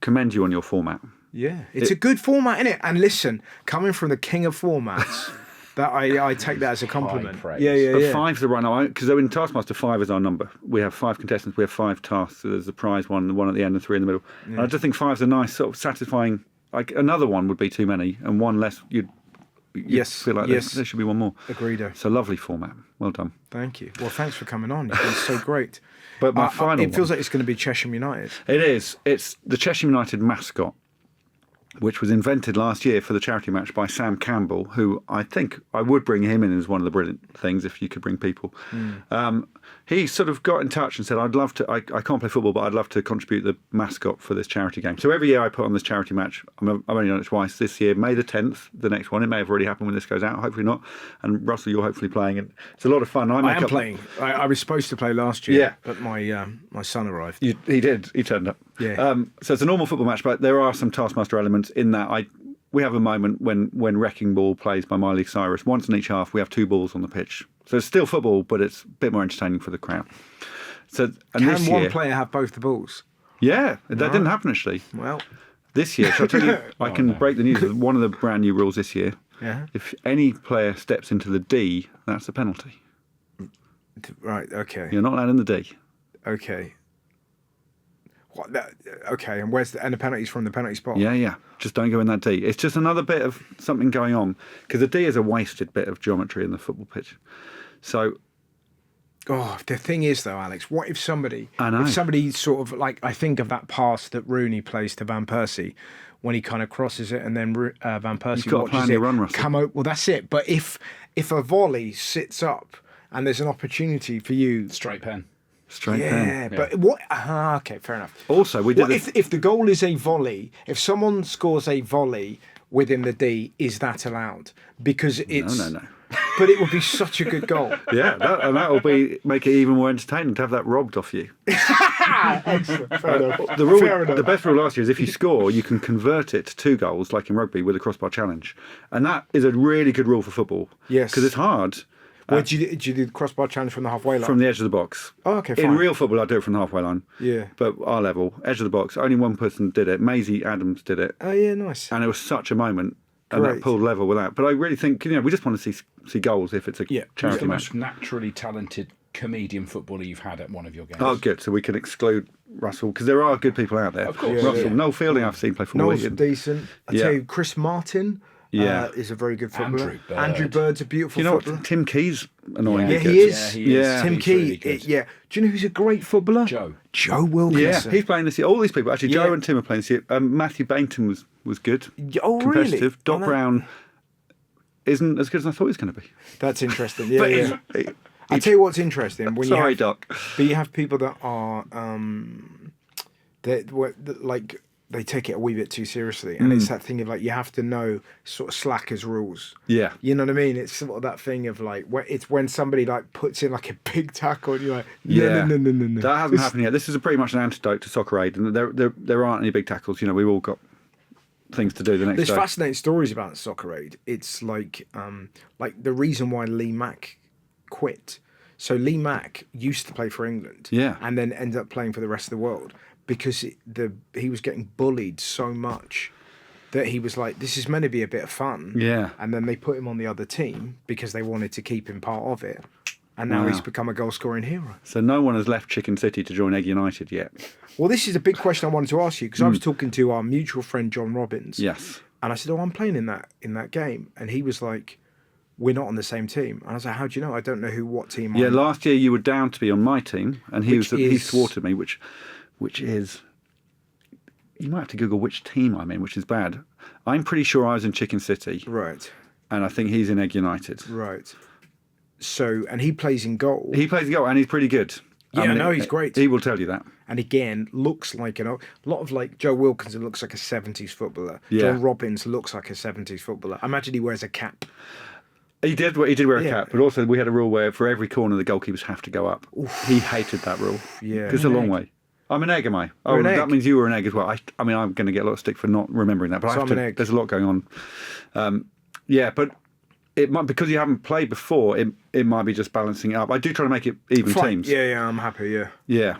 commend you on your format? Yeah, it's a good format, isn't it? And listen, coming from the king of formats, that I take that as a compliment. High praise. Yeah. Five's the right number, because in Taskmaster 5 is our number. We have 5 contestants, we have 5 tasks. So there's the prize one, the one at the end, and 3 in the middle. And I just think 5's a nice sort of satisfying. Like another one would be too many, and one less you'd feel like there should be one more. Agreed. It's a lovely format. Well done. Thank you. Well, thanks for coming on. You've been so great. But my final it feels one, like it's going to be Cheshire United. it is. It's the Cheshire United mascot, which was invented last year for the charity match by Sam Campbell, who I think I would bring him in as one of the brilliant things if you could bring people. He sort of got in touch and said, I'd love to, I can't play football, but I'd love to contribute the mascot for this charity game. So every year I put on this charity match. I've only done it twice this year, May the 10th, the next one. It may have already happened when this goes out, hopefully not. And Russell, you're hopefully playing. And it's a lot of fun. I am playing. I was supposed to play last year, Yeah. but my son arrived. He did. He turned up. Yeah. So it's a normal football match, but there are some Taskmaster elements in that. We have a moment when Wrecking Ball plays by Miley Cyrus. Once in each half, we have 2 balls on the pitch. So it's still football, but it's a bit more entertaining for the crowd. So and Can this one year, player have both the balls? yeah, that didn't happen actually. Well, This year, shall I tell you? I can break the news. One of the brand new rules this year. yeah. If any player steps into the D, that's a penalty. Right. Okay. You're not allowed in the D. Okay. What? Okay. And the penalties from the penalty spot? Yeah. Just don't go in that D. It's just another bit of something going on, because the D is a wasted bit of geometry in the football pitch. So Oh, the thing is though, Alex, what if somebody, I know. if somebody sort of like, I think of that pass that Rooney plays to Van Persie when he kind of crosses it, and then Van Persie You've got to watches plan it your run, Russell. come out. Well, that's it. But if a volley sits up and there's an opportunity for you, Straight pen. straight yeah. pen. But what? Okay, fair enough. Also, we did What if the goal is a volley? If someone scores a volley within the D, is that allowed? Because it's No. But it would be such a good goal. Yeah, and that will make it even more entertaining to have that robbed off you. Excellent. Fair enough. The rule, Fair enough. the best rule last year is if you score, you can convert it to 2 goals, like in rugby with a crossbar challenge, and that is a really good rule for football. Yes. because it's hard. Where do you do the crossbar challenge from the halfway line? From the edge of the box. Oh, okay, In fine. real football, I do it from the halfway line. Yeah. But our level, edge of the box, only one person did it. Maisie Adams did it, Oh yeah, nice. and it was such a moment. And Great. that pulled level with that. But I really think, we just want to see goals if it's a Yeah. Who's charity the match. most naturally talented comedian footballer you've had at one of your games? Oh, good. So we can exclude Russell, because there are good people out there. Of course. Yeah, Russell, yeah. Noel Fielding, I've seen play football. Noel's decent. I Yeah. tell you, Chris Martin Yeah. is a very good footballer. Andrew Bird. Andrew Bird's a beautiful You know footballer. what? Tim Key's annoying. Yeah, good. he is. Yeah, he is. Yeah. Tim He's Key, really good. yeah. Do you know who's a great footballer? Joe. Joe Yeah, Wilkinson. he's playing this year. All these people, actually, Yeah. Joe and Tim are playing this year. Matthew Bainton was good. Oh, really? Competitive. Doc Oh, no. Brown isn't as good as I thought he was going to be. That's interesting. Yeah, But yeah. he- I tell you what's interesting when sorry, you have, Doc. but you have people that are like they take it a wee bit too seriously, and it's that thing of like you have to know sort of slackers rules. Yeah. You know what I mean? It's sort of that thing of like it's when somebody like puts in like a big tackle and you're like, no. That hasn't happened yet. This is pretty much an antidote to Soccer Aid, and there aren't any big tackles. We've all got things to do the next There's day. fascinating stories about Soccer Aid. It's like the reason why Lee Mack quit. So Lee Mack used to play for England, Yeah. and then ended up playing for the rest of the world because he was getting bullied so much that he was like, this is meant to be a bit of fun. Yeah. And then they put him on the other team because they wanted to keep him part of it. And now Wow. he's become a goal-scoring hero. So no one has left Chicken City to join Egg United yet. Well, this is a big question I wanted to ask you because I was talking to our mutual friend John Robbins. Yes. And I said, "Oh, I'm playing in that game," and he was like, we're not on the same team. And I was like, how do you know? I don't know what team Yeah, I'm last year you were down to be on my team, and he Which thwarted me, which is, you might have to Google which team I'm in, which is bad. I'm pretty sure I was in Chicken City, Right, and I think he's in Egg United. right. So, and he plays in goal. He plays the goal, and he's pretty good. Yeah, I know, he's great. He will tell you that. And again, looks like a lot of like Joe Wilkinson looks like a 70s footballer. Yeah. John Robbins looks like a 70s footballer. I imagine he wears a cap. He did wear a Yeah. cap, but also we had a rule where for every corner the goalkeepers have to go up. He hated that rule. Yeah. Because it's a long way. I'm an egg, am I? Oh, You're an that egg. means you were an egg as well. I mean, I'm going to get a lot of stick for not remembering that, but So I have I'm to, an egg. there's a lot going on. Yeah, but it might, because you haven't played before, it might be just balancing it up. I do try to make it even Fine. teams. Yeah, I'm happy, yeah. Yeah.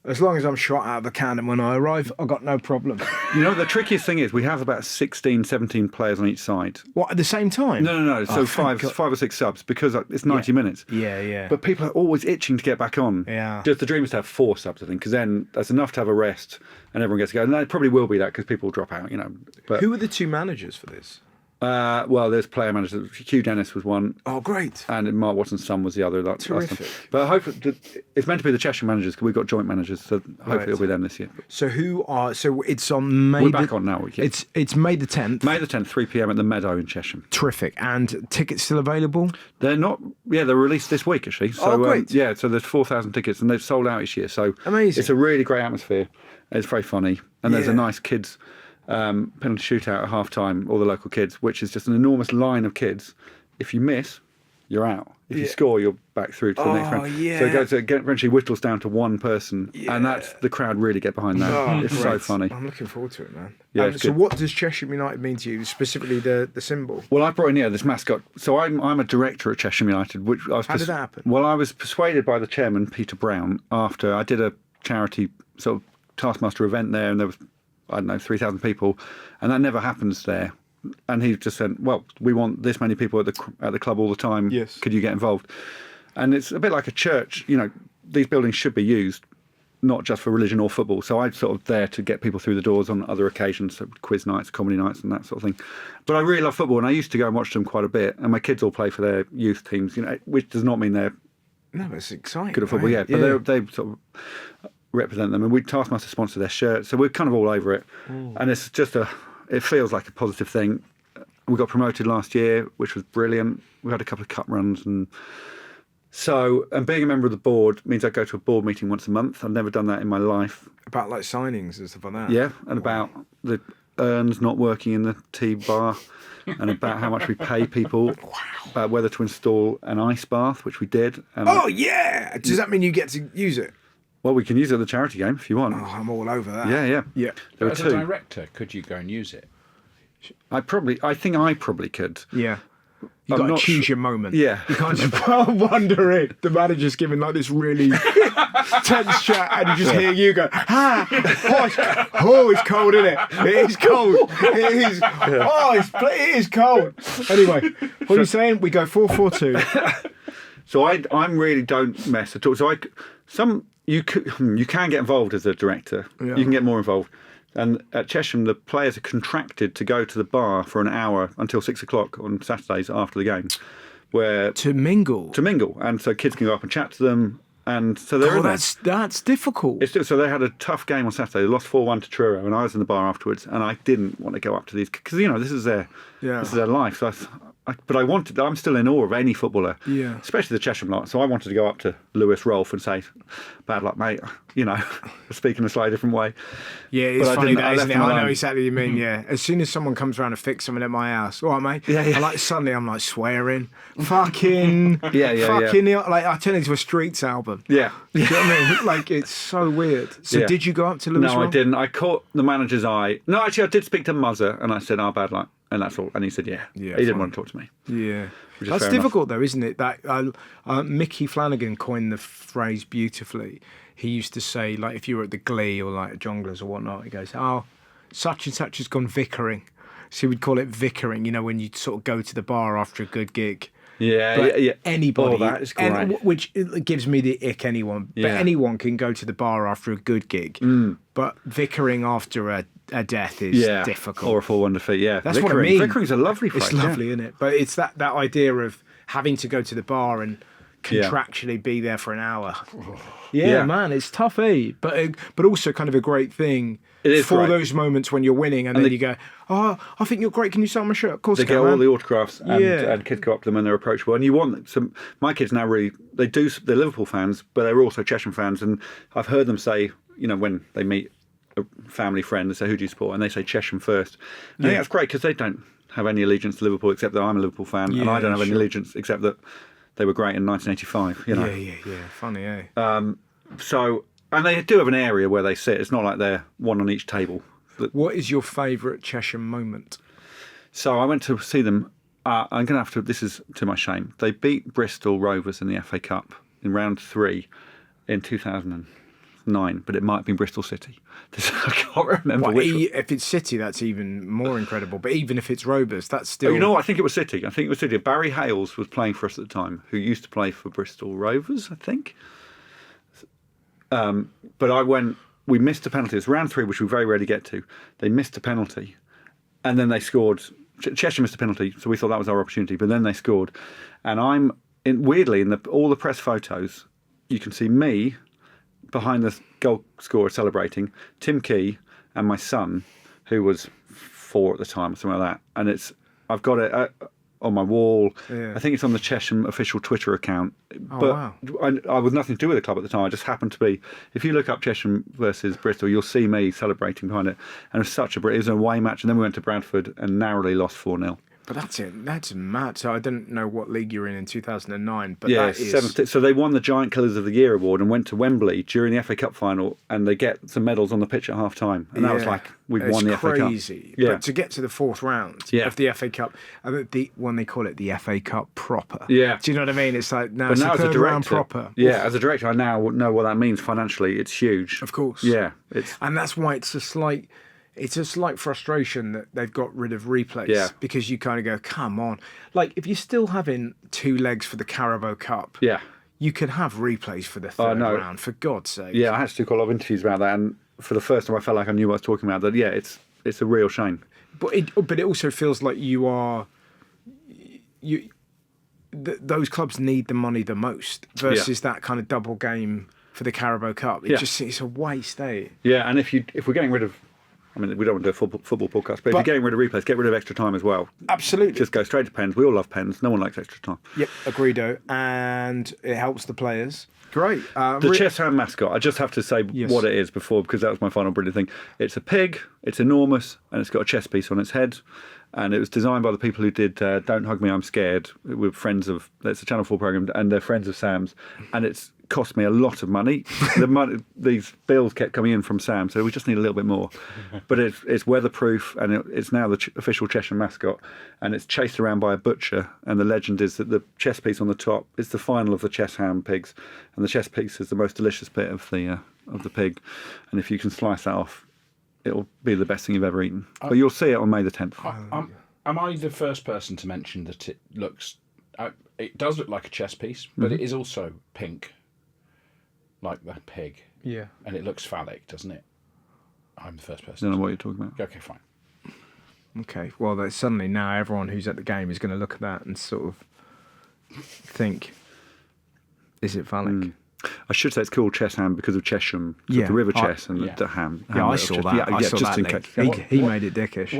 As long as I'm shot out of the cannon when I arrive, I've got no problem. You know, the trickiest thing is we have about 16, 17 players on each side. What, at the same time? No. So Oh, thank God. five or six subs because it's 90 minutes. Yeah. But people are always itching to get back on. Yeah. Just the dream is to have 4 subs, I think, because then that's enough to have a rest and everyone gets to go. And it probably will be that because people will drop out, you know. But, Who are the 2 managers for this? well, there's player managers. Hugh Dennis was one. Oh, great. And Mark Watson's son was the other. Last time. Terrific. But hopefully, it's meant to be the Cheshire managers because we've got joint managers, so hopefully Right. it'll be them this year. So so it's on May... We're back on now. Yeah. It's May the 10th. May the 10th, 3 p.m. at the Meadow in Cheshire. Terrific. And tickets still available? They're not. Yeah, they're released this week actually. So, Oh, great. yeah, so there's 4,000 tickets and they've sold out each year. So Amazing. It's a really great atmosphere. It's very funny, and there's a Yeah. nice kids penalty shootout at half time. All the local kids, which is just an enormous line of kids. If you miss, you're out. If you Yeah. score, you're back through to the next Oh, round. yeah. So it eventually whittles down to one person, Yeah. and that's the crowd really get behind that. Oh, It's so great. funny. I'm looking forward to it, man. Yeah, it's So good. what does Cheshire United mean to you, specifically the symbol? Well, I brought in this mascot. So I'm a director at Cheshire United. Which I was How did that happen? Well, I was persuaded by the chairman, Peter Brown, after I did a charity sort of Taskmaster event there, and there was, I don't know, 3,000 people, and that never happens there. And he just said, "Well, we want this many people at the club all the time. Yes. Could you get involved?" And it's a bit like a church. You know, these buildings should be used not just for religion or football. So I'm sort of there to get people through the doors on other occasions, so quiz nights, comedy nights, and that sort of thing. But I really love football, and I used to go and watch them quite a bit. And my kids all play for their youth teams, you know, which does not mean they're No, it's exciting. good at football, right? yeah. But they sort of represent them, and we Taskmaster sponsor their shirts, so we're kind of all over it. And it's just it feels like a positive thing. We got promoted last year, which was brilliant. We had a couple of cup runs, and being a member of the board means I go to a board meeting once a month. I've never done that in my life. About like signings and stuff like that. Yeah, and about the urns not working in the tea bar, and about how much we pay people, about whether to install an ice bath, which we did. And Oh yeah! Does that mean you get to use it? well, we can use it at the charity game if you want. Oh, I'm all over that. Yeah. Yeah. There were As a 2. director, could you go and use it? I think I probably could. Yeah. You I'm got to not choose sure- your moment. Yeah. You can't just wander in. The manager's giving like this really tense chat, and you just hear you go, it's cold, isn't it? It is cold. It is. It is cold. Anyway, what are you saying? We go 4-4-2. So I'm really don't mess at all. So you can get involved as a director. Yeah. You can get more involved. And at Chesham, the players are contracted to go to the bar for an hour until 6 o'clock on Saturdays after the game, where To mingle. to mingle. And so kids can go up and chat to them. And so they're in there. That's difficult. So they had a tough game on Saturday. They lost 4-1 to Truro, and I was in the bar afterwards, and I didn't want to go up to these because this is their life. So but I wanted. I'm still in awe of any footballer, especially the Chesham lot. So I wanted to go up to Lewis Rolfe and say, "Bad luck, mate." Speaking a slightly different way. Yeah, it's But I funny didn't- I that, isn't left it? him I know alone. exactly what you mean, yeah. As soon as someone comes around to fix something at my house, all right, mate? Yeah. Suddenly I'm like swearing. Fucking. Yeah. Fucking. Like, I turn into a Streets album. Yeah. Do you know what I mean? Like, it's so weird. So Yeah. did you go up to Lewis No, I Rolfe? didn't. I caught the manager's eye. No, actually, I did speak to Muzzer, and I said, "Bad luck," and that's all. And he said, "Yeah." Yeah, he didn't fine. want to talk to me. Yeah. Which is That's fair difficult, though, isn't it? That Mickey Flanagan coined the phrase beautifully. He used to say, like, if you were at the Glee or like Jongleurs or whatnot, he goes, "Oh, such and such has gone vicaring." So we'd call it vicaring, when you sort of go to the bar after a good gig. Yeah, But yeah. anybody, Oh, that is great. which it gives me the ick. Anyone, but Yeah. anyone can go to the bar after a good gig. But vicaring after a a death is difficult. Or a 4-1 defeat, yeah. That's what I mean. Vickering's a lovely phrase. It's lovely, isn't it? But it's that idea of having to go to the bar and contractually be there for an hour. Yeah, man, it's tough, eh? But also kind of a great thing for those moments when you're winning, and then you go, "Oh, I think you're great. Can you sign my shirt?" Of course, they get all the autographs, and kids go up to them and they're approachable. And you want some. My kids now they're Liverpool fans, but they're also Chesham fans, and I've heard them say, when they meet a family friend, they say, "Who do you support?" And they say Chesham first. And I think that's great because they don't have any allegiance to Liverpool except that I'm a Liverpool fan, and I don't have any allegiance except that they were great in 1985. Yeah. Funny, eh? And they do have an area where they sit. It's not like they're one on each table. What is your favourite Chesham moment? So I went to see them. I'm going to have to. This is to my shame. They beat Bristol Rovers in the FA Cup in round 3 in 2009, but it might have been Bristol City. I can't remember which. If it's City, that's even more incredible. But even if it's Rovers, that's still. Oh, you know what? I think it was City. Barry Hales was playing for us at the time, who used to play for Bristol Rovers, I think. But we missed a penalty. It's round 3, which we very rarely get to. They missed a penalty, and then they scored. Cheshire missed a penalty, so we thought that was our opportunity. But then they scored, and weirdly in all the press photos, you can see me behind the goal scorer celebrating, Tim Key, and my son, who was 4 at the time, or something like that. And I've got it on my wall. Yeah. I think it's on the Chesham official Twitter account. Wow. I was nothing to do with the club at the time. I just happened to be. If you look up Chesham versus Bristol, you'll see me celebrating behind it. And it was an away match. And then we went to Bradford and narrowly lost 4-0. But that's it. That's mad. So I don't know what league you're in 2009. But yeah, that is... So they won the Giant Killers of the Year award and went to Wembley during the FA Cup final, and they get some medals on the pitch at half time. And that was like, we've won the FA Cup. It's crazy. Yeah. But to get to the 4th round of the FA Cup, when they call it the FA Cup proper. Yeah. Do you know what I mean? It's like now it's now the 3rd round proper. Yeah, as a director, I now know what that means financially. It's huge. Of course. Yeah. And that's why it's a slight frustration that they've got rid of replays because you kind of go, come on. Like, if you're still having 2 legs for the Carabao Cup, you can have replays for the 3rd round, for God's sake. Yeah, I had to do quite a lot of interviews about that, and for the first time I felt like I knew what I was talking about. That, it's a real shame. But it also feels like those clubs need the money the most versus that kind of double game for the Carabao Cup. It's a waste, eh? Yeah, and if we're getting rid of, I mean, we don't want to do a football podcast, but if you're getting rid of replays, get rid of extra time as well. Absolutely. Just go straight to pens. We all love pens. No one likes extra time. Yep, agreedo. And it helps the players. Great. The chess hand mascot, I just have to say what it is because that was my final brilliant thing. It's a pig, it's enormous, and it's got a chess piece on its head. And it was designed by the people who did Don't Hug Me, I'm Scared. We're friends of, it's a Channel 4 programme, and they're friends of Sam's. And it's cost me a lot of money. These bills kept coming in from Sam, so we just need a little bit more. But it's weatherproof, and it's now the official Cheshire mascot, and it's chased around by a butcher. And the legend is that the chess piece on the top is the final of the chess ham pigs, and the chess piece is the most delicious bit of the pig. And if you can slice that off, it'll be the best thing you've ever eaten. But you'll see it on May the 10th. Am I the first person to mention that it looks... it does look like a chess piece, but it is also pink, like the pig. Yeah. And it looks phallic, doesn't it? I'm the first person. I don't know what you're talking about. Okay, fine. Okay, well, suddenly now everyone who's at the game is going to look at that and sort of think, is it phallic? I should say it's called chess ham because of Chesham, the River Chess and the ham. Yeah, I saw that. I saw just that in case. He made it dickish.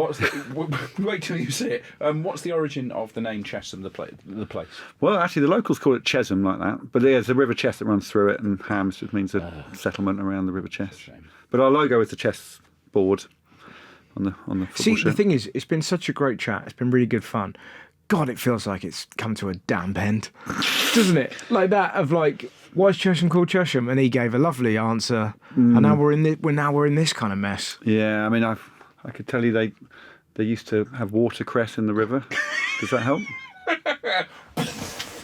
Wait till you see it. What's the origin of the name Chesham, the place? Well, actually, the locals call it Chesham like that, but there's a River Chess that runs through it, and ham just means a settlement around the River Chess. But our logo is the chess board on the football shirt. The thing is, it's been such a great chat. It's been really good fun. God, it feels like it's come to a damp end, doesn't it? Like that of like, why is Chesham called Chesham? And he gave a lovely answer, and now we're in this kind of mess. Yeah, I mean, I could tell you they used to have watercress in the river. Does that help?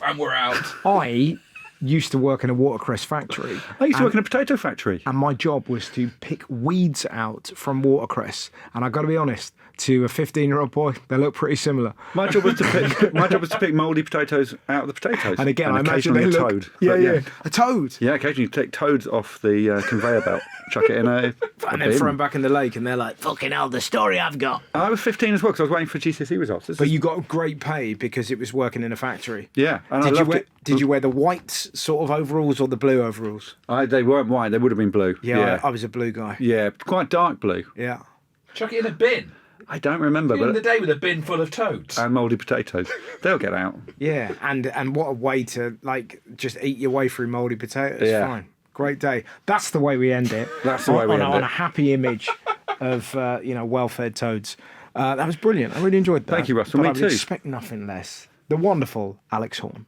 And we're out. I used to work in a watercress factory. I used to work in a potato factory. And my job was to pick weeds out from watercress. And I've got to be honest, to a 15-year-old boy, they look pretty similar. My job was to pick mouldy potatoes out of the potatoes. And again, I imagine occasionally they a look... toad. Yeah. A toad. Yeah, occasionally you take toads off the conveyor belt, chuck it in a And then bin. throw them back in the lake, and they're like, fucking hell, the story I've got. I was 15 as well because I was waiting for GCSE results. But you got great pay because it was working in a factory. Yeah, and I loved it. Did you wear the white sort of overalls or the blue overalls? They weren't white, they would have been blue. Yeah. I was a blue guy. Yeah, quite dark blue. Yeah. Chuck it in a bin. I don't remember, In the but day with a bin full of toads. and mouldy potatoes. They'll get out. Yeah, and what a way to like just eat your way through mouldy potatoes. Yeah. Fine, great day. That's the way we end it. That's the way we end on it. a happy image of well-fed toads. That was brilliant. I really enjoyed that. Thank you, Russell. But Me I would too. expect nothing less. The wonderful Alex Horne.